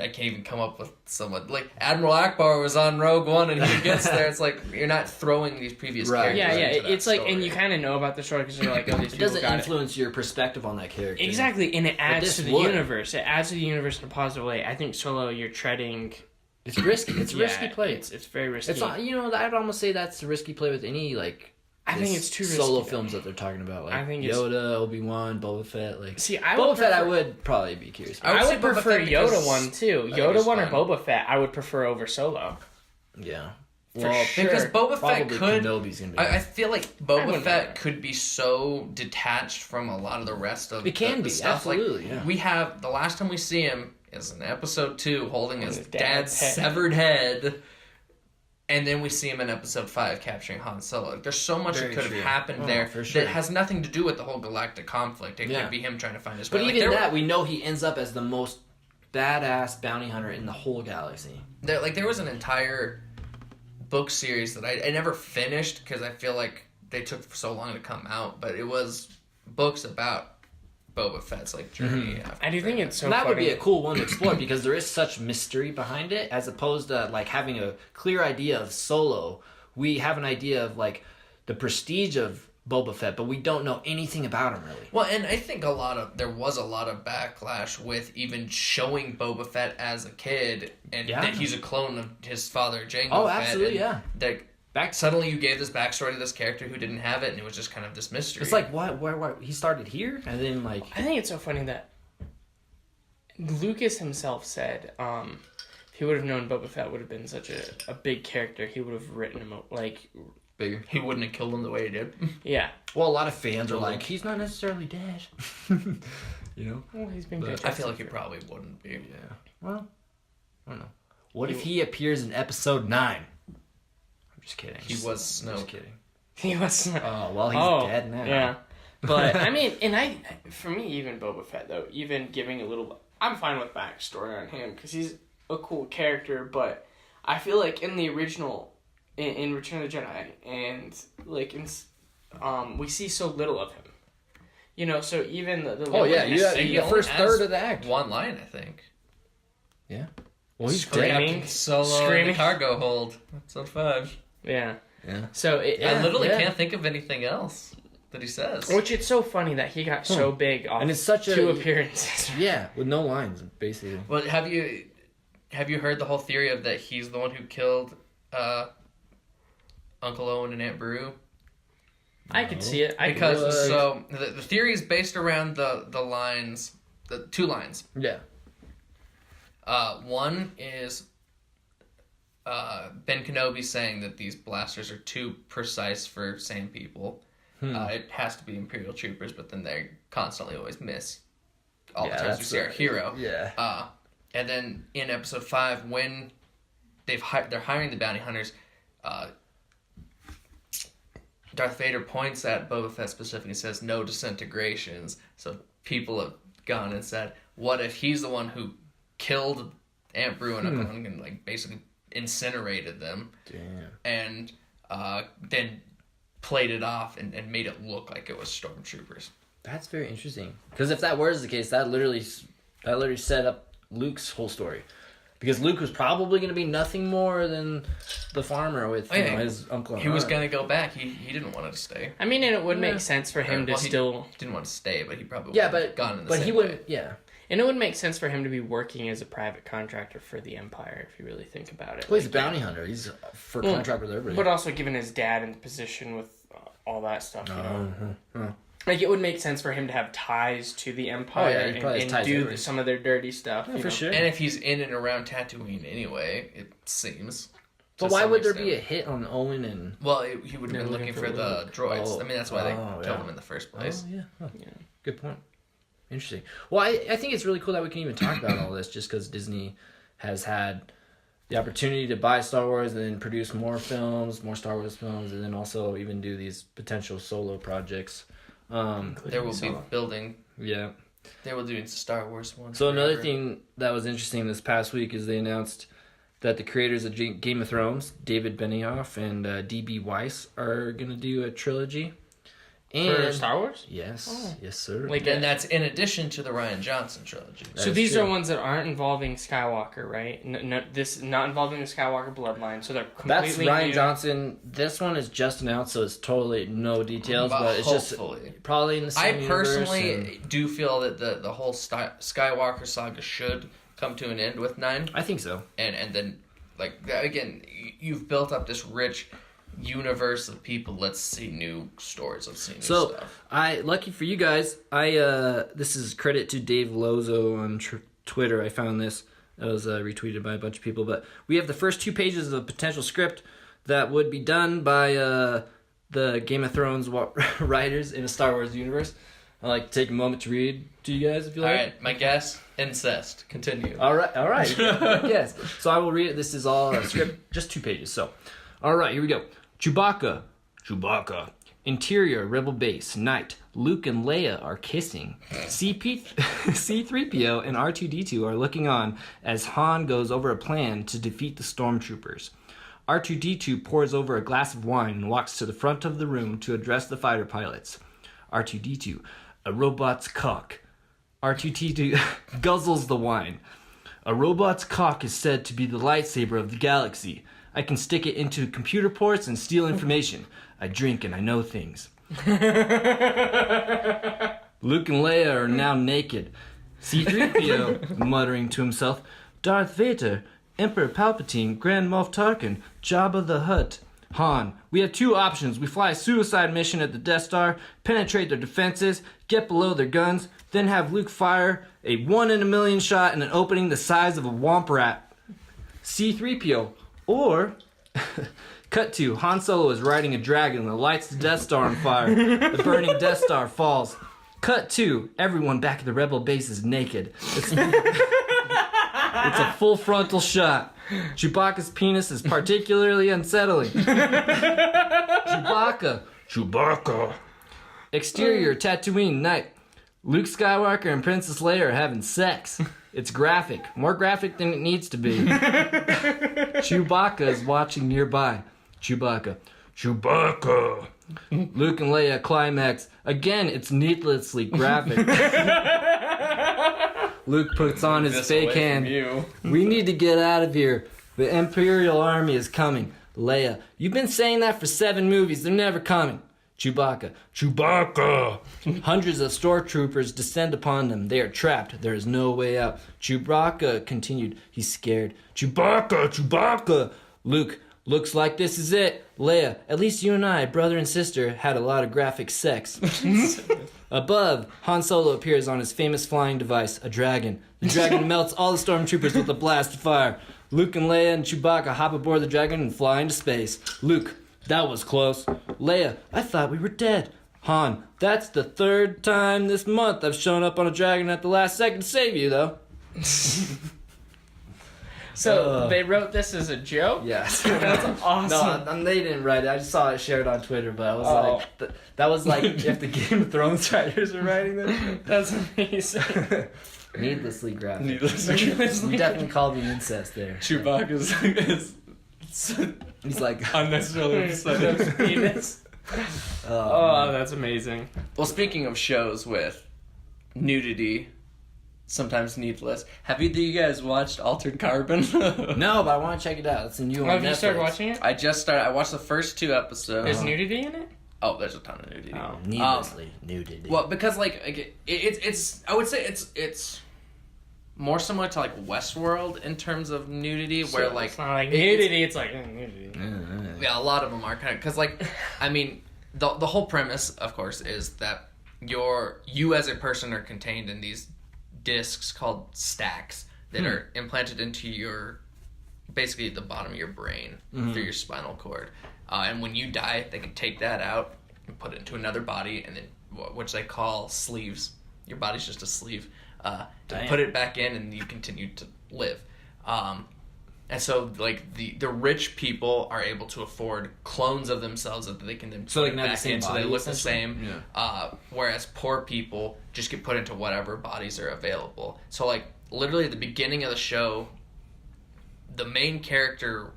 I can't even come up with someone like Admiral Akbar was on Rogue One, and he gets there. It's like you're not throwing these previous characters. Yeah. into that It's like, story. and you kind of know about the story because you're like, oh, these It people doesn't got influence your perspective on that character. Exactly, and it adds this to the would. universe. It adds to the universe in a positive way. I think Solo, you're treading. It's risky. It's a risky play. It's very risky. It's not, I'd almost say that's a risky play with any I think it's too risky. solo though. films that they're talking about, like I think Yoda, Obi-Wan, Boba Fett. Like, See, I Boba would Fett, I prefer- would probably be curious about. I would would say Boba prefer Fett because Yoda one too. I think Yoda it's one or fun. Boba Fett, I would prefer over Solo. Yeah. For Well, sure. Because Boba Fett probably could. Kenobi's gonna be. I feel like I Boba wouldn't Fett mind. could be so detached from a lot of the rest of It can the be, stuff. absolutely, Like, yeah. we have the last time we see him is in episode 2 holding his his dad's dad's head. severed head. And then we see him in episode 5 capturing Han Solo. Like, there's so much Very that could true. have happened Oh, there for sure. that has nothing to do with the whole galactic conflict. It Yeah. could be him trying to find his But way. Like, even there that, we know he ends up as the most badass bounty hunter in the whole galaxy. there was an entire book series that I never finished because I feel like they took so long to come out. But it was books about Boba Fett's like journey. After I do think that. it's so And that would funny. be a cool one to explore because there is such mystery behind it, as opposed to like having a clear idea of Solo. We have an idea of like the prestige of Boba Fett, but we don't know anything about him really. Well, and I think there was a lot of backlash with even showing Boba Fett as a kid, and Yeah. that he's a clone of his father, Jango Oh, Fett. absolutely, and yeah. That suddenly you gave this backstory to this character who didn't have it, and it was just kind of this mystery. It's like what? Where? He started here, and then like I think it's so funny that Lucas himself said, if he would have known Boba Fett would have been such a big character, he would have written him like, bigger. he wouldn't have killed him the way he did. yeah. Well, a lot of fans are like, he's not necessarily dead. You know? Well, he's been But good. I feel like he probably wouldn't be. Yeah. Well, I don't know. What if he appears in episode 9? I'm just kidding. He was Snoke. Just kidding. He was. Oh, well, he's dead now. Yeah. But, I mean, and for me, even Boba Fett, though, even giving a little, I'm fine with backstory on him, because he's a cool character, but I feel like in the original, in Return of the Jedi, and, like, we see so little of him. You know, so even the Oh, yeah, little you see the only first has third of the act. One line, I think. Yeah. Well, he's Screaming. dead. Captain Solo in Screaming. the cargo hold. Episode 5. Yeah. Yeah. So, I literally yeah. can't think of anything else that he says. which it's so funny that he got so big off And it's such a- 2 appearances. Yeah, with no lines, basically. Well, have you heard the whole theory of that he's the one who killed Uncle Owen and Aunt Beru? I could see it. Because What? so the theory is based around the lines, the 2 lines. Yeah. One is Ben Kenobi saying that these blasters are too precise for sane people. It has to be Imperial troopers, but then they constantly always miss. All the Yeah, times we that's see our right. hero. Yeah. And then in episode 5, when they're hiring the bounty hunters, Darth Vader points at Boba Fett specifically and says, "No disintegrations." So people have gone and said, "What if he's the one who killed Aunt Beru and Uncle Owen and like basically incinerated them, Damn. and then played it off and made it look like it was stormtroopers?" That's very interesting. Because if that was the case, that literally set up Luke's whole story. Because Luke was probably going to be nothing more than the farmer with his uncle. He was gonna go back. He didn't want to stay. I mean, and it would make sense for him Well, to he still... didn't want to stay, but he probably Yeah, would have but gone in the but same he way. wouldn't. Yeah. And it would make sense for him to be working as a private contractor for the Empire, if you really think about it. Well, he's a bounty hunter. He's for contract with everybody. But also given his dad in the position with all that stuff, you know. Uh-huh. Like, it would make sense for him to have ties to the Empire Oh, yeah, he probably has and ties do everywhere. some of their dirty stuff. Yeah, you for know? sure. And if he's in and around Tatooine anyway, it seems. But to why some would there extent. be a hit on Owen and... Well, he would have They're been looking looking for for the droids. Oh. I mean, that's why they Oh, killed yeah. him in the first place. Oh, yeah. Huh. Yeah. Good point. Interesting. Well, I think it's really cool that we can even talk about all this just because Disney has had the opportunity to buy Star Wars and then produce more films, more Star Wars films, and then also even do these potential solo projects. They will be building. Yeah. They will do Star Wars one. So another forever. thing that was interesting this past week is they announced that the creators of Game of Thrones, David Benioff and D.B. Weiss, are going to do a trilogy. For Star Wars? Yes, yes, sir. Like, And that's in addition to the Ryan Johnson trilogy. so these are ones that aren't involving Skywalker, right? No, this not involving the Skywalker bloodline, so they're completely That's Ryan new. Johnson. This one is just announced, so it's totally no details, but it's hopefully. just probably in the same I personally universe do feel that the whole Skywalker saga should come to an end with 9. I think so. And then, like, again, you've built up this rich universe of people. Let's see new stories. Let's see new stuff. Lucky for you guys, this is credit to Dave Lozo on Twitter. I found this. It was retweeted by a bunch of people, but we have the first 2 pages of a potential script that would be done by the Game of Thrones writers in a Star Wars universe. I'd like to take a moment to read to you guys if you like. All right, my guess, incest. Continue. All right. Yes. So I will read it. This is all a script, just 2 pages. So, all right, here we go. Chewbacca. Interior, Rebel Base, night. Luke and Leia are kissing. C-3PO and R2-D2 are looking on as Han goes over a plan to defeat the stormtroopers. R2-D2 pours over a glass of wine and walks to the front of the room to address the fighter pilots. R2-D2, a robot's cock. R2-D2 guzzles the wine. A robot's cock is said to be the lightsaber of the galaxy. I can stick it into computer ports and steal information. I drink and I know things. Luke and Leia are now naked. C-3PO, muttering to himself, Darth Vader, Emperor Palpatine, Grand Moff Tarkin, Jabba the Hutt. Han, we have 2 options. We fly a suicide mission at the Death Star, penetrate their defenses, get below their guns, then have Luke fire a 1 in a million shot in an opening the size of a womp rat. C-3PO, or... Cut to, Han Solo is riding a dragon that lights the Death Star on fire. The burning Death Star falls. Cut to, everyone back at the Rebel base is naked. It's a full frontal shot. Chewbacca's penis is particularly unsettling. Chewbacca. Exterior, Tatooine, night. Luke Skywalker and Princess Leia are having sex. It's graphic. More graphic than it needs to be. Chewbacca is watching nearby. Chewbacca. Luke and Leia climax. Again, it's needlessly graphic. Luke puts on his fake hand. We need to get out of here. The Imperial Army is coming. Leia, you've been saying that for 7 movies. They're never coming. Chewbacca. Hundreds of stormtroopers descend upon them. They are trapped. There is no way out. Chewbacca continued. He's scared. Chewbacca. Luke, looks like this is it. Leia, at least you and I, brother and sister, had a lot of graphic sex. Above, Han Solo appears on his famous flying device, a dragon. The dragon melts all the stormtroopers with a blast of fire. Luke and Leia and Chewbacca hop aboard the dragon and fly into space. Luke, that was close. Leia, I thought we were dead. Han, that's the 3rd time this month I've shown up on a dragon at the last second to save you, though. So they wrote this as a joke? Yes. That's awesome. No, they didn't write it. I just saw it shared on Twitter, but I was like, that was like if the Game of Thrones writers were writing this. That's amazing. Needlessly graphic. You Needlessly definitely called me incest there. Chewbacca's He's like unnecessarily upset. Penis. Oh, that's amazing. Well, speaking of shows with nudity, sometimes needless, have either of you guys watched Altered Carbon? No, but I want to check it out. It's a new one. Have you started watching it? I just started. I watched the first 2 episodes. There's nudity in it? Oh, there's a ton of nudity. Oh. Needlessly nudity. Well, because it's I would say it's more similar to like Westworld in terms of nudity, where like it's not like nudity. It's like nudity. Yeah, a lot of them are kind of because like I mean the whole premise, of course, is that you as a person are contained in these discs called stacks that are implanted into your basically the bottom of your brain through your spinal cord, and when you die, they can take that out and put it into another body, and then which they call sleeves. Your body's just a sleeve. To put it back in, and you continue to live. And so, like, the rich people are able to afford clones of themselves that they can then put back in, so they look the same. Yeah. Whereas poor people just get put into whatever bodies are available. So, like, literally at the beginning of the show, the main character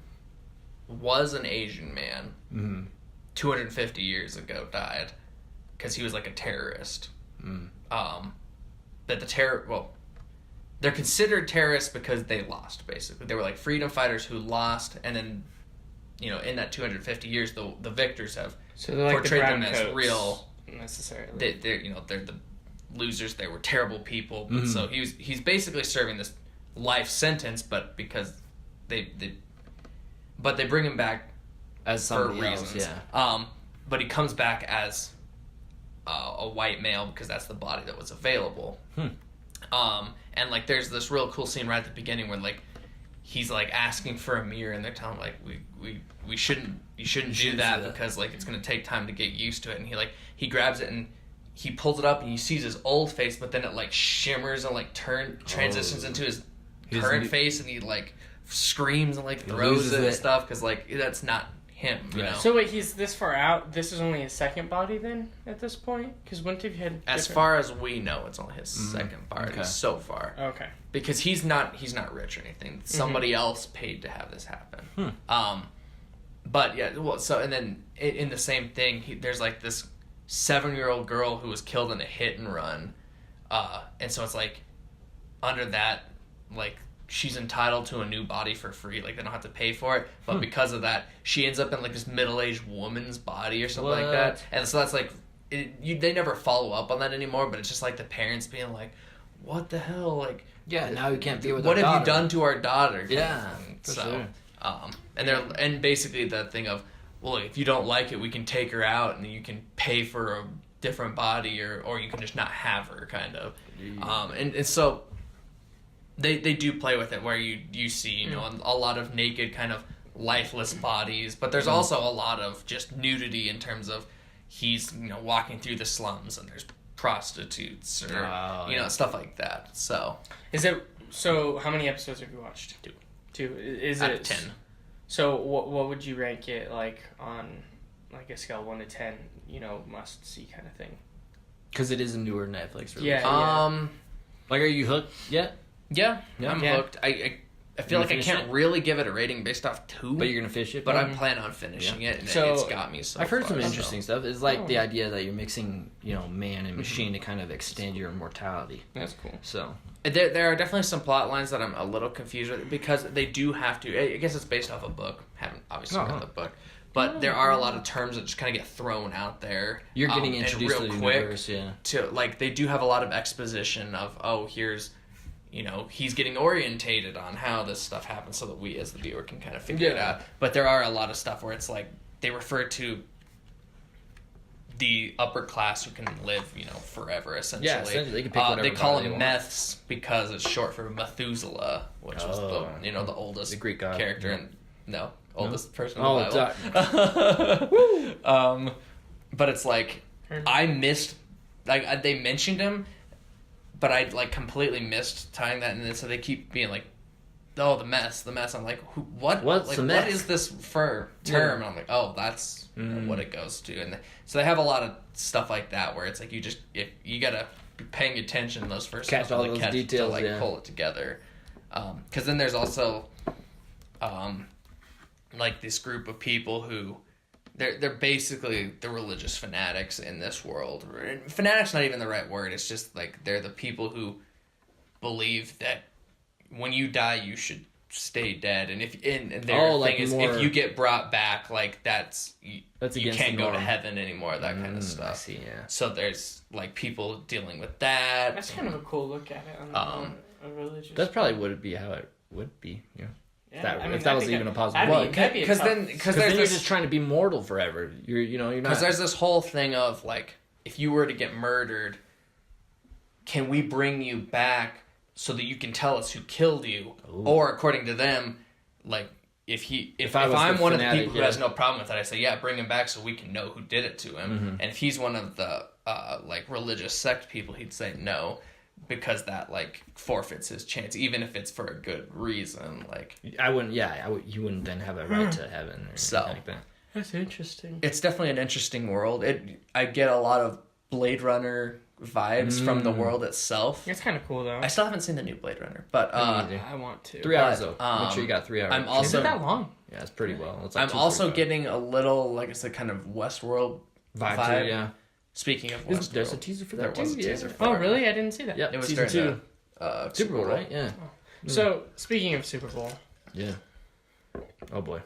was an Asian man. 250 years ago died. because he was like a terrorist. That they're considered terrorists because they lost, basically. They were like freedom fighters who lost, and then, in that 250 years, the victors have they're like portrayed the them brown as coats, real. necessarily. They're the losers. They were terrible people. So he's basically serving this life sentence, but because they bring him back as somebody else, reasons. yeah. But he comes back as a white male because that's the body that was available. And like there's this real cool scene right at the beginning where like he's like asking for a mirror and they're telling him like you shouldn't do that because like it's gonna take time to get used to it, and he grabs it and he pulls it up and he sees his old face, but then it like shimmers and like transitions into his current face, and he like screams and like throws it and stuff because like that's not him, you know. So wait, he's this far out. This is only his second body then at this point, because wouldn't have had as far as we know, it's only his second body so far. Okay. Because he's not rich or anything. Somebody else paid to have this happen. But yeah, well, so and then in the same thing, there's like this 7-year-old girl who was killed in a hit and run, and so it's like under that like. She's entitled to a new body for free. Like, they don't have to pay for it. But because of that, she ends up in, like, this middle-aged woman's body or something like that. And so that's, like... they never follow up on that anymore, but it's just, like, the parents being like, what the hell? Like... Yeah, now you can't be with what our have daughter. you done to our daughter? Yeah, for so, sure. And basically the thing of, well, if you don't like it, we can take her out and you can pay for a different body or you can just not have her, kind of. And so... They do play with it where you see, a lot of naked kind of lifeless bodies, but there's also a lot of just nudity in terms of he's, walking through the slums and there's prostitutes or, stuff like that. So So how many episodes have you watched? 2. Is out it of 10. So what would you rank it like on like a scale 1 to 10, must see kind of thing? Because it is a newer Netflix release. Yeah. Like, are you hooked yet? Yeah, I'm hooked. I feel like I can't really give it a rating based off 2. But you're going to finish it? But I plan on finishing it, and So, it's got me so I've heard far, some interesting stuff. It's like the idea that you're mixing, man and machine to kind of extend your immortality. That's cool. So There are definitely some plot lines that I'm a little confused with because they do have to... I guess it's based off a book. Haven't obviously read the book. But there are a lot of terms that just kind of get thrown out there. you're getting introduced to the universe, to like they do have a lot of exposition of here's he's getting orientated on how this stuff happens so that we as the viewer can kind of figure it out. But there are a lot of stuff where it's like they refer to the upper class who can live forever essentially. Yeah, essentially they can pick whatever they call body them they want. Meths because it's short for Methuselah, which was the oldest the Greek god. character and oldest person in Oh, the Bible. But it's like I missed they mentioned him, but I completely missed tying that, and then so they keep being like, "Oh, the mess." I'm like, "What? What's the mess? What is this for term?" And I'm like, "Oh, that's what it goes to." And so they have a lot of stuff like that where it's like if you gotta be paying attention those first Catch all those details to pull it together. Because then there's also this group of people who. They're basically the religious fanatics in this world. Fanatic's not even the right word. It's just like they're the people who believe that when you die, you should stay dead. And their thing is if you get brought back, that's you can't go to heaven anymore. That kind of stuff. I see. Yeah. So there's people dealing with that. That's kind of a cool look at it on a religious. That's probably would be how it would be. Yeah. Yeah, if that was even a possibility. Because then you're just trying to be mortal forever. You're not. Because there's this whole thing of if you were to get murdered, can we bring you back so that you can tell us who killed you? Ooh. Or according to them, if I'm one of the people who has no problem with that, I say bring him back so we can know who did it to him. Mm-hmm. And if he's one of the religious sect people, he'd say no. Because that forfeits his chance, even if it's for a good reason. I wouldn't. Yeah, you wouldn't then have a right to heaven. Or so like that. That's interesting. It's definitely an interesting world. I get a lot of Blade Runner vibes from the world itself. It's kind of cool though. I still haven't seen the new Blade Runner, but I want to. 3 hours though. Make sure you got 3 hours. I'm also is it that long? Yeah, it's pretty well. It's I'm also getting a little, like I said, kind of Westworld vibe. Too, yeah. Speaking of There's a teaser for that there was too. a teaser Yeah. for Oh, it. really? I didn't see that. Yep. It was season during 2. the Super Bowl, right? Yeah. So, speaking of Super Bowl, Yeah. Oh boy.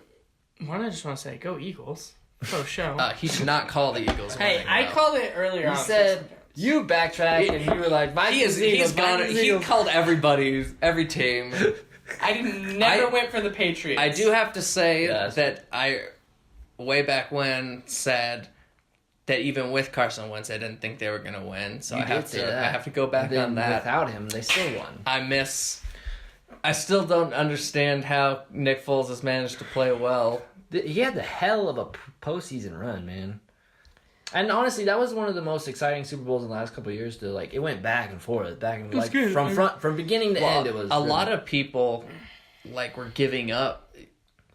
I just want to say, go Eagles. Oh, show. He did not call the Eagles. Hey, winning, I though. called it earlier on. You said you backtracked and you were like, He's gone. He called every team. I never went for the Patriots. I do have to say Yes. that I, way back when, said that even with Carson Wentz, I didn't think they were going to win. So You I have did say to. that. I have to go back on that. Without him, they still won. I still don't understand how Nick Foles has managed to play well. He had the hell of a postseason run, man. And honestly, that was one of the most exciting Super Bowls in the last couple of years. It went back and forth, like good. from beginning to end. It was a lot of people were giving up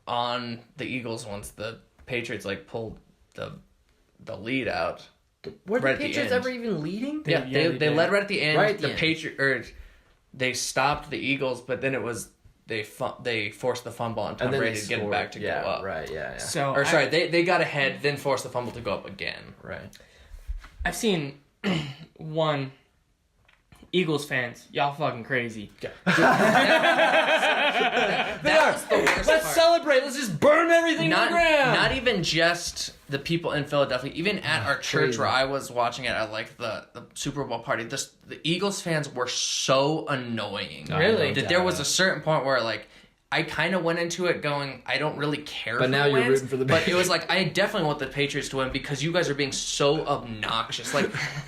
on the Eagles once the Patriots pulled the lead out. Were the right at the Patriots end. ever even leading? They did. led right at the end. Right at the end. They stopped the Eagles, but then it was they forced the fumble on Tom And then Brady they to get it scored. back to go up. Right, yeah. So, Or sorry, they got ahead, then forced the fumble to go up again. Right. I've seen one Eagles fans. Y'all fucking crazy. That was the worst Let's part. celebrate. Let's just burn everything to the ground. Not even just the people in Philadelphia, even at our church crazy. where I was watching it at the Super Bowl party, the Eagles fans were so annoying. Really? That there was a certain point where I kind of went into it going, I don't really care. But who now you're wins, rooting for the But it was I definitely want the Patriots to win because you guys are being so obnoxious.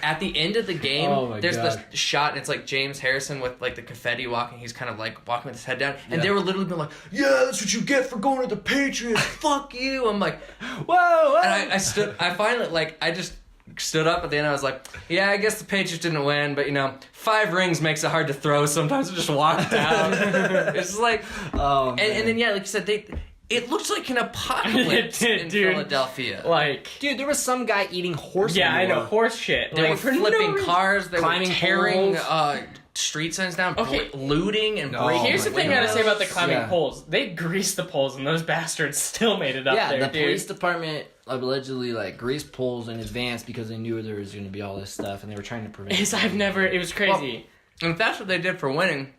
At the end of the game, Oh my there's God. the shot. And it's James Harrison with the confetti walking. He's kind of walking with his head down, and Yeah. they were literally being "Yeah, that's what you get for going to the Patriots. Fuck you." I'm like, Whoa! and I finally I just stood up at the end. I was like, yeah, I guess the Patriots didn't win, but 5 rings makes it hard to throw. Sometimes I just walked out. It's Oh, and then like you said, it looks like an apocalypse It did, in dude. Philadelphia. dude, there was some guy eating horse Yeah, I know. manure. Horse shit. They were for no flipping reason. cars. They Climbing were tearing poles. street signs down. Okay. Looting and No, breaking. Here's the my thing I gotta say about the goodness. climbing Yeah. poles. They greased the poles, and those bastards still made it up Yeah, there, the dude. police department allegedly greased poles in advance because they knew there was going to be all this stuff, and they were trying to prevent. It was crazy. And if that's what they did for winning,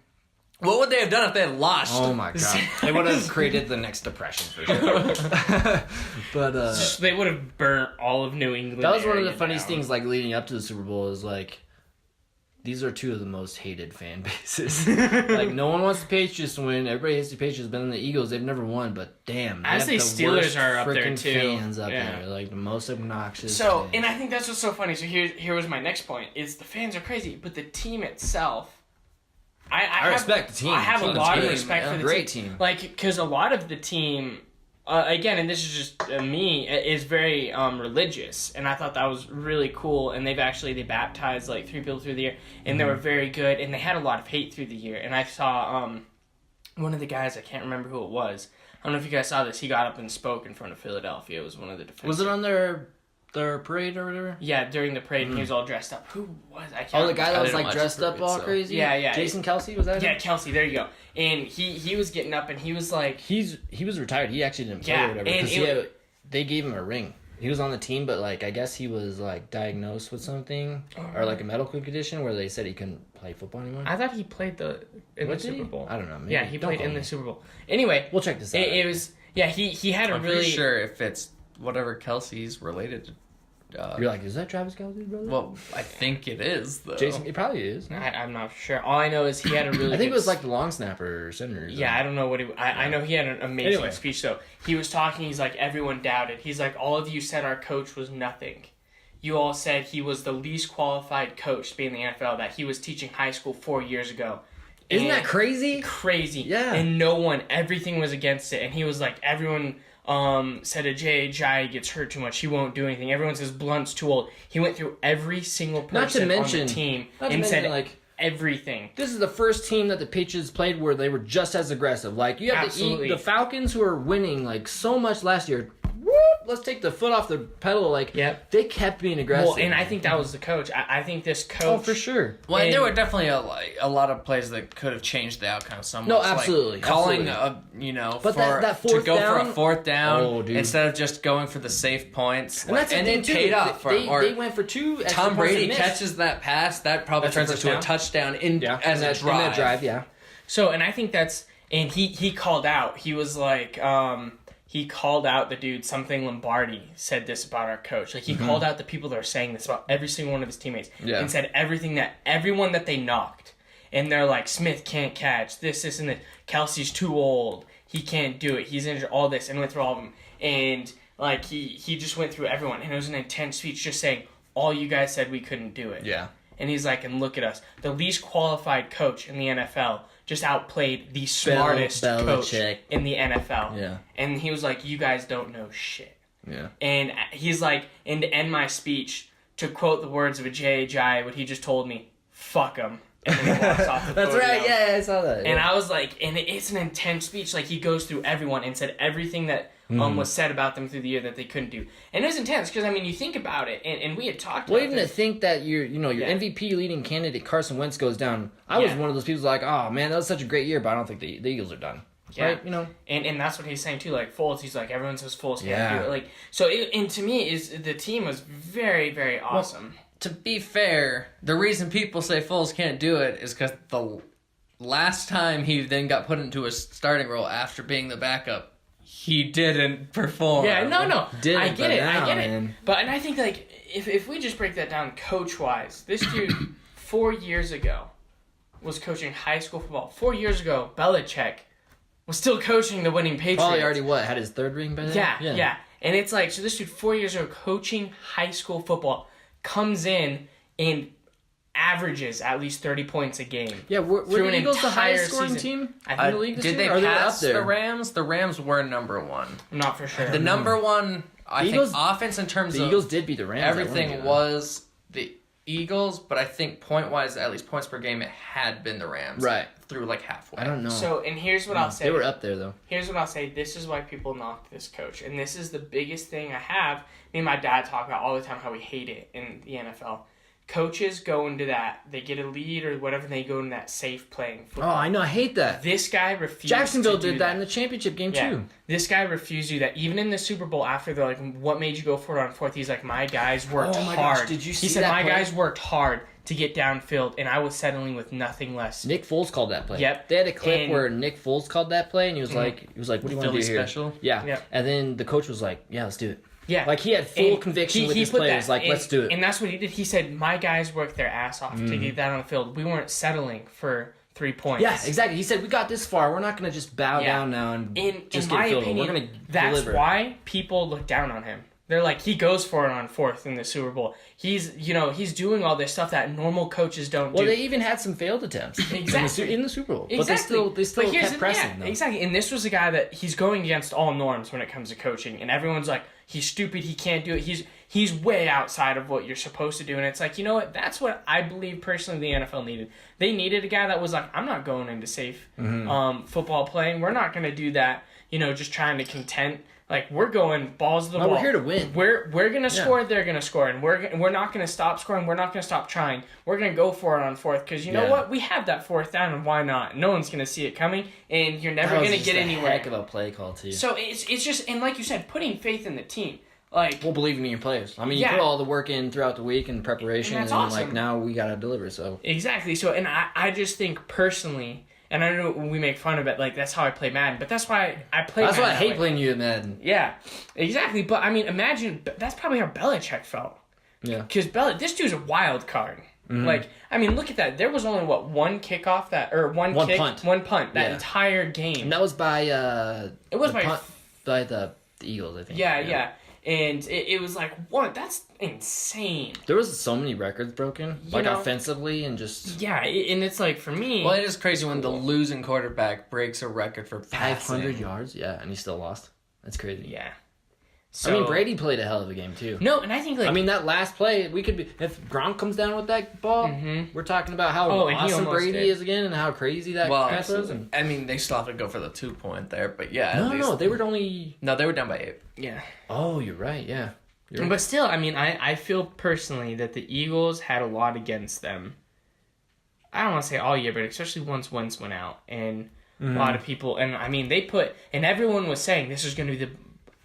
what would they have done if they had lost? Oh my god! They would have created the next depression for sure. But They would have burnt all of New England. that was one of the area funniest down. things leading up to the Super Bowl is these are two of the most hated fan bases. No one wants the Patriots to win. Everybody hates the Patriots, but then the Eagles, they've never won. But damn, they I'd have say the Steelers worst are up there, frickin' too. Fans up Yeah. there, the most obnoxious. So, fans. and I think that's what's so funny. So here was my next point: is the fans are crazy, but the team itself. I have, respect the team. I have a Team's lot of good. respect Yeah. for the Great team. team. Because a lot of the team, again, and this is just me, is very religious, and I thought that was really cool. And they baptized 3 people through the year, and they were very good. And they had a lot of hate through the year. And I saw one of the guys, I can't remember who it was. I don't know if you guys saw this. He got up and spoke in front of Philadelphia. It was one of the defense. Was it on their parade or whatever? Yeah, during the parade, and he was all dressed up. Who was? I can't. Oh, the guy I that was didn't watch dressed the up parade, all so- crazy. Yeah. Jason Kelsey, was that? Yeah, him? Kelsey. There you go. And he was getting up, and he was like, He was retired. He actually didn't play Yeah, or whatever. and 'Cause they gave him a ring. He was on the team, but I guess he was diagnosed with something or a medical condition where they said he couldn't play football anymore. I thought he played in the What, did Super he? Bowl. I don't know. Maybe. Yeah, he Don't played quote in the me. Super Bowl. Anyway, We'll check this out. it was he had a I'm really pretty sure if it's whatever Kelsey's related to. You're like, is that Travis Kelsey's brother? Well, I think it is though. Jason, it probably is. No? I'm not sure. All I know is he had a really. I think it good was the long snapper or center. Or Yeah, I don't know what he. I know he had an amazing Anyway. speech though. He was talking. He's like, everyone doubted. He's like, all of you said our coach was nothing. You all said he was the least qualified coach to be in the NFL. That he was teaching high school 4 years ago. Isn't And that crazy? Crazy. Yeah. And everything was against it. And he was like, everyone said Ajayi gets hurt too much. He won't do anything. Everyone says Blunt's too old. He went through every single person mention- on the team not to and mention, said everything. This is the first team that the Patriots played where they were just as aggressive. You have Absolutely. the Falcons who are winning so much last year. Whoop, let's take the foot off the pedal. Like, Yep. they kept being aggressive. Well, and I think that was the coach. I think this coach. Oh, for sure. Well, And- there were definitely a lot of plays that could have changed the outcome somewhat. No, absolutely, Like calling absolutely. But for that to fourth go down- for a fourth down Oh, dude. instead of just going for the safe points. And that's the and thing, it too. paid off for him. Or They went for 2 extra Tom points Brady and missed. catches that pass, that probably That's a turns into a touchdown as a drive. In that drive, yeah. So, and I think that's, and he called out. He was like, he called out the dude, something Lombardi said this about our coach. Like, he called out the people that are saying this about every single one of his teammates. Yeah. And said everyone that they knocked. And they're like, Smith can't catch, this, and this. Kelsey's too old. He can't do it. He's injured, all this. And went through all of them. And, like, he just went through everyone. And it was an intense speech just saying, all you guys said we couldn't do it. Yeah. And he's like, and look at us. The least qualified coach in the NFL just outplayed the smartest coach Belichick. in the NFL. Yeah. And he was like, you guys don't know shit. Yeah. And he's like, and to end my speech, to quote the words of a J.J., what he just told me, fuck him. And then he walks off the That's podium. right, yeah, I saw that. And I was like, and it's an intense speech. Like, he goes through everyone and said everything that was said about them through the year that they couldn't do. And it was intense because, I mean, you think about it, and we had talked Well, about even to this. think that your MVP leading candidate Carson Wentz goes down, I was one of those people like, oh man, that was such a great year, but I don't think the Eagles are done. Yeah. Right? You know? And that's what he's saying too. Like Foles, he's like, everyone says Foles can't Yeah. do it. Like, so and to me is the team was very, very awesome. To be fair, the reason people say Foles can't do it is because the last time he then got put into a starting role after being the backup, he didn't perform. Yeah, no, Didn't, I get but it, I now, get man. it. But and I think like if we just break that down coach wise, this dude 4 years ago was coaching high school football. 4 years ago, Belichick was still coaching the winning Patriots. Probably already had his 3rd ring by then? Yeah. And it's like, so this dude 4 years ago coaching high school football comes in and averages at least 30 points a game. Yeah, were Through the an Eagles the entire highest scoring season. team I in the league this Did year? they Or were pass up there? the Rams? The Rams were number one. I'm not for sure. The number one, I Eagles- think, offense in terms The of Eagles did beat the Rams. everything was the Eagles, but I think point-wise, at least points per game, it had been the Rams. Right. Through like halfway. I don't know. So, and here's what I'll say. They were up there, though. Here's what I'll say. This is why people knock this coach. And this is the biggest thing I have. Me and my dad talk about all the time how we hate it in the NFL. Coaches go into that. They get a lead or whatever, and they go into that safe playing Oh, football. I know. I hate that. This guy refused Jacksonville to do did that in the championship game, too. This guy refused to do that. Even in the Super Bowl after they're like, what made you go for it on fourth? He's like, my guys worked Oh my hard. gosh, did you see He said, that my play? guys worked hard to get downfield, and I was settling with nothing less. Nick Foles called that play. Yep. They had a clip And- where Nick Foles called that play, and he was like, "What do you want to do Philly here?" special? Yeah. Yep. And then the coach was like, "Yeah, let's do it." Yeah. Like he had full And conviction with his put players. that- Like, and- let's do it. And that's what he did. He said, my guys worked their ass off to get that on the field. We weren't settling for 3 points. Yeah, exactly. He said, "We got this far. We're not going to just bow Yeah. down now and In just my get filled. opinion, We're going to that's deliver." why people look down on him. They're like, he goes for it on fourth in the Super Bowl. He's doing all this stuff that normal coaches don't Well, do. they even had some failed attempts Exactly. in the Super Bowl, Exactly. but they still But here's kept the- pressing. yeah, though. exactly. And this was a guy that he's going against all norms when it comes to coaching, and everyone's like, he's stupid, he can't do it. He's way outside of what you're supposed to do, and it's like, you know what? That's what I believe personally the NFL needed. They needed a guy that was like, I'm not going into safe football playing. We're not going to do that. Just trying to content. Like, we're going balls to the wall. we're here to win. We're gonna score. They're gonna score, and we're not gonna stop scoring. We're not gonna stop trying. We're gonna go for it on fourth because you know Yeah. what? We have that fourth down, and why not? No one's gonna see it coming, and you're never That was gonna just get a anywhere. Heck of a play call too. So it's just, and like you said, putting faith in the team. Like, Well, believing in your players. I mean, Yeah. you put all the work in throughout the week and preparation, And and, that's awesome. like now we gotta deliver. So exactly. So, and I just think personally, and I know we make fun of it, like that's how I play Madden, but that's why I play. that's why I Madden that hate way. playing you at Madden. Yeah, exactly. But I mean, imagine that's probably how Belichick felt. Yeah. Because this dude's a wild card. Mm-hmm. Like, I mean, look at that. There was only one kickoff one One kick, punt. one punt that Yeah. entire game. And that was by It was the by- punt, by the Eagles, I think. Yeah. And it was like, what? That's insane. There was so many records broken, like know- offensively and just Yeah, and it's like, for me... Well, it is crazy when the losing quarterback breaks a record for 500 passing. yards. Yeah, and he still lost. That's crazy. Yeah. So, I mean, Brady played a hell of a game too. No, and I think like I mean, that last play, we could be if Gronk comes down with that ball. We're talking about how and he awesome almost Brady did. is again, and how crazy that pass was. And, I mean, they still have to go for the 2-point there, but yeah. no, they were only. No, they were down by 8. yeah. Oh, you're right. Yeah. But still, I mean, I feel personally that the Eagles had a lot against them. I don't want to say all year, but especially once Wentz went out. And a lot of people, and I mean, and everyone was saying this is going to be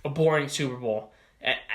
a boring Super Bowl.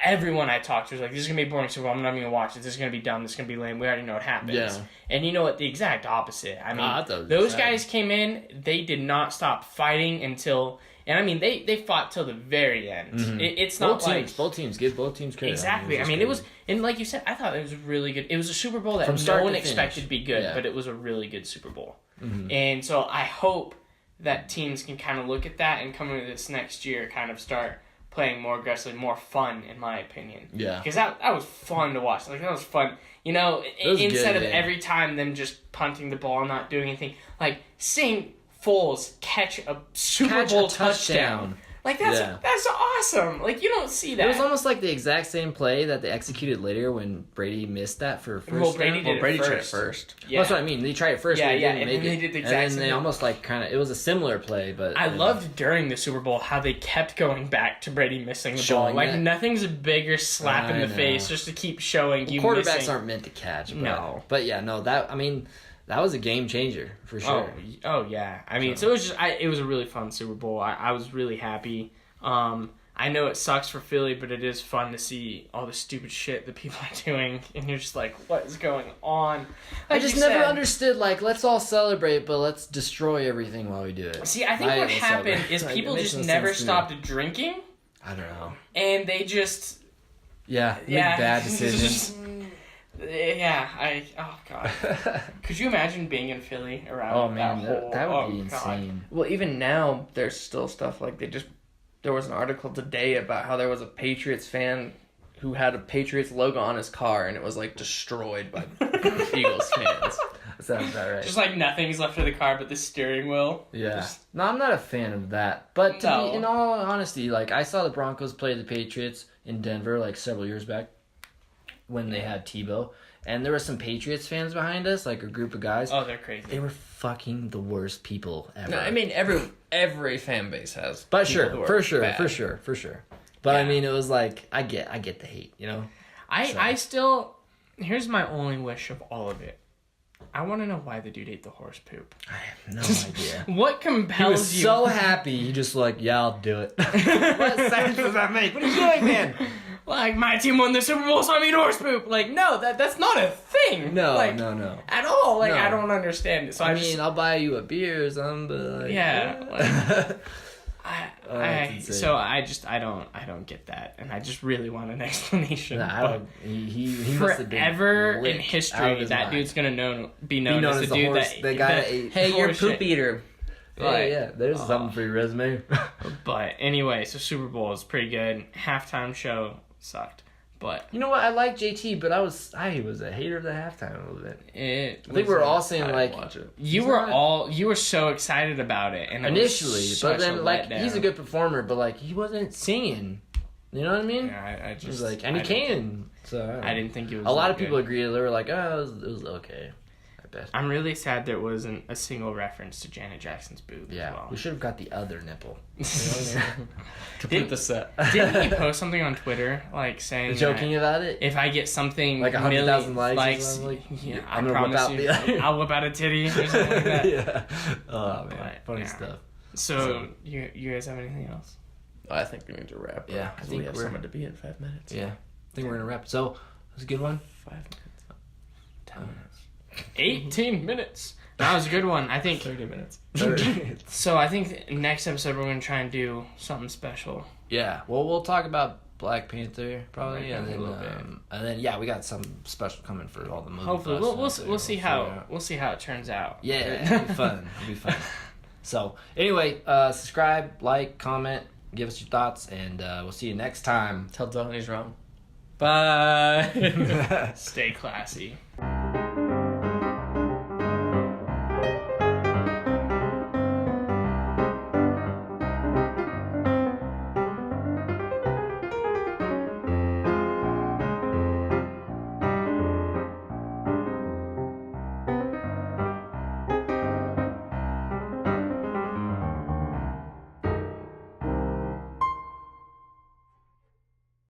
Everyone I talked to was like, this is going to be a boring Super Bowl. I'm not even going to watch it. This is going to be dumb. This is going to be lame. We already know what happens. Yeah. And you know what? The exact opposite. I mean, I thought it was those exciting. guys came in, they did not stop fighting until... And I mean, they fought till the very end. It's not both teams give both teams credit. Exactly. I mean, it was, and like you said, I thought it was really good. It was a Super Bowl that From no start one to expected finish. to be good, Yeah. but it was a really good Super Bowl. And so I hope that teams can kind of look at that and come into this next year, kind of start playing more aggressively, more fun, in my opinion. Yeah. Because that was fun to watch. Like, that was fun. You know, was instead good, of yeah. every time them just punting the ball and not doing anything, like seeing Foles catch a Super Bowl touchdown. Like, that's awesome. Like, you don't see that. It was almost like the exact same play that they executed later when Brady missed that for first Well, Brady down. did it Brady tried it first. first. Yeah. That's what I mean. They tried it first, Yeah, but they yeah, didn't and make then it. they did the and exact then same they thing. almost like kind of. It was a similar play, but I loved during the Super Bowl how they kept going back to Brady missing the ball. Showing Like, it. nothing's a bigger slap in I the know. face just to keep showing you quarterbacks missing. aren't meant to catch. But, No. but yeah, no. That was a game changer for sure. Oh yeah. I mean, so it was just it was a really fun Super Bowl. I was really happy. I know it sucks for Philly, but it is fun to see all the stupid shit that people are doing, and you're just like, what is going on? I Like just you never said- understood, like, let's all celebrate, but let's destroy everything while we do it. See, I think what happened is Like, people it makes just no never sense to me. stopped drinking, I don't know. and they just Yeah, make yeah bad decisions. Oh god. Could you imagine being in Philly around Oh man, whole, that would be God. insane. Well, even now, there's still stuff like there was an article today about how there was a Patriots fan who had a Patriots logo on his car, and it was, like, destroyed by Eagles fans. That sounds about right. Just like nothing's left of the car but the steering wheel. Yeah. No, I'm not a fan of that. But to No. be, in all honesty, like, I saw the Broncos play the Patriots in Denver, like, several years back when they had Tebow. And there were some Patriots fans behind us, like a group of guys. Oh, they're crazy. They were fucking the worst people ever. No, I mean, every fan base has but people sure, who are for sure, bad. for sure. But I Yeah. mean, it was like, I get the hate, you know? I still, here's my only wish of all of it. I want to know why the dude ate the horse poop. I have no idea. What He compels was you? so happy, he just like, yeah, I'll do it. What sense does that make? What are you doing, man? Like, my team won the Super Bowl, so I'm eating horse poop. Like, no, that's not a thing. No, like, no. At all. Like, No. I don't understand it. So I I mean, just, I'll buy you a beer or something, but like, Yeah, that's insane. so I don't get that, and I just really want an explanation. Nah, I don't. He must have been Forever in licked out of history, his that mind. dude's gonna be known as the the dude horse, that the guy that ate. Hey, you're a Horse shit. poop eater. Yeah, there's something for your resume. But anyway, so Super Bowl is pretty good. Halftime show sucked, but You know what? I like JT, but I was a hater of the halftime a little bit. it. I think we're all saying I like didn't watch it. You were so excited about it, and it was initially, but such then a like letdown. he's a good performer, but like he wasn't singing. You know what I mean? Yeah, I He just was like, and he I didn't- can. So I don't know. I didn't think it was. A lot that of people good. agree. They were like, oh, it was okay. I bet. I'm really sad there wasn't a single reference to Janet Jackson's boob. Yeah, as well. we should have got the other nipple. Complete the set. Didn't he post something on Twitter like saying Joking that about it. if I get something Like 100,000 likes or something, like, yeah, I'm I gonna whip promise out you, the- I'll whip out a titty or something like that. Yeah. Oh man, But, funny yeah. stuff. So you guys have anything else? I think we need to wrap up. Yeah, I 'cause think we have we're- someone to be in 5 minutes. Yeah, I think we're gonna wrap. So it was a good one. 5 minutes. 10 minutes. 18 minutes. That was a good one. I think 30 minutes. so. I think next episode we're gonna try and do something special. Yeah. Well, we'll talk about Black Panther probably, Black and Panther then a little bit. and then yeah, we got some special coming for all the movie. Hopefully, buffs we'll out see there. how figure out. we'll see how it turns out. Yeah, it'll be fun. It'll be fun. So anyway, subscribe, like, comment, give us your thoughts, and we'll see you next time. Tell Don he's wrong. Bye. Stay classy.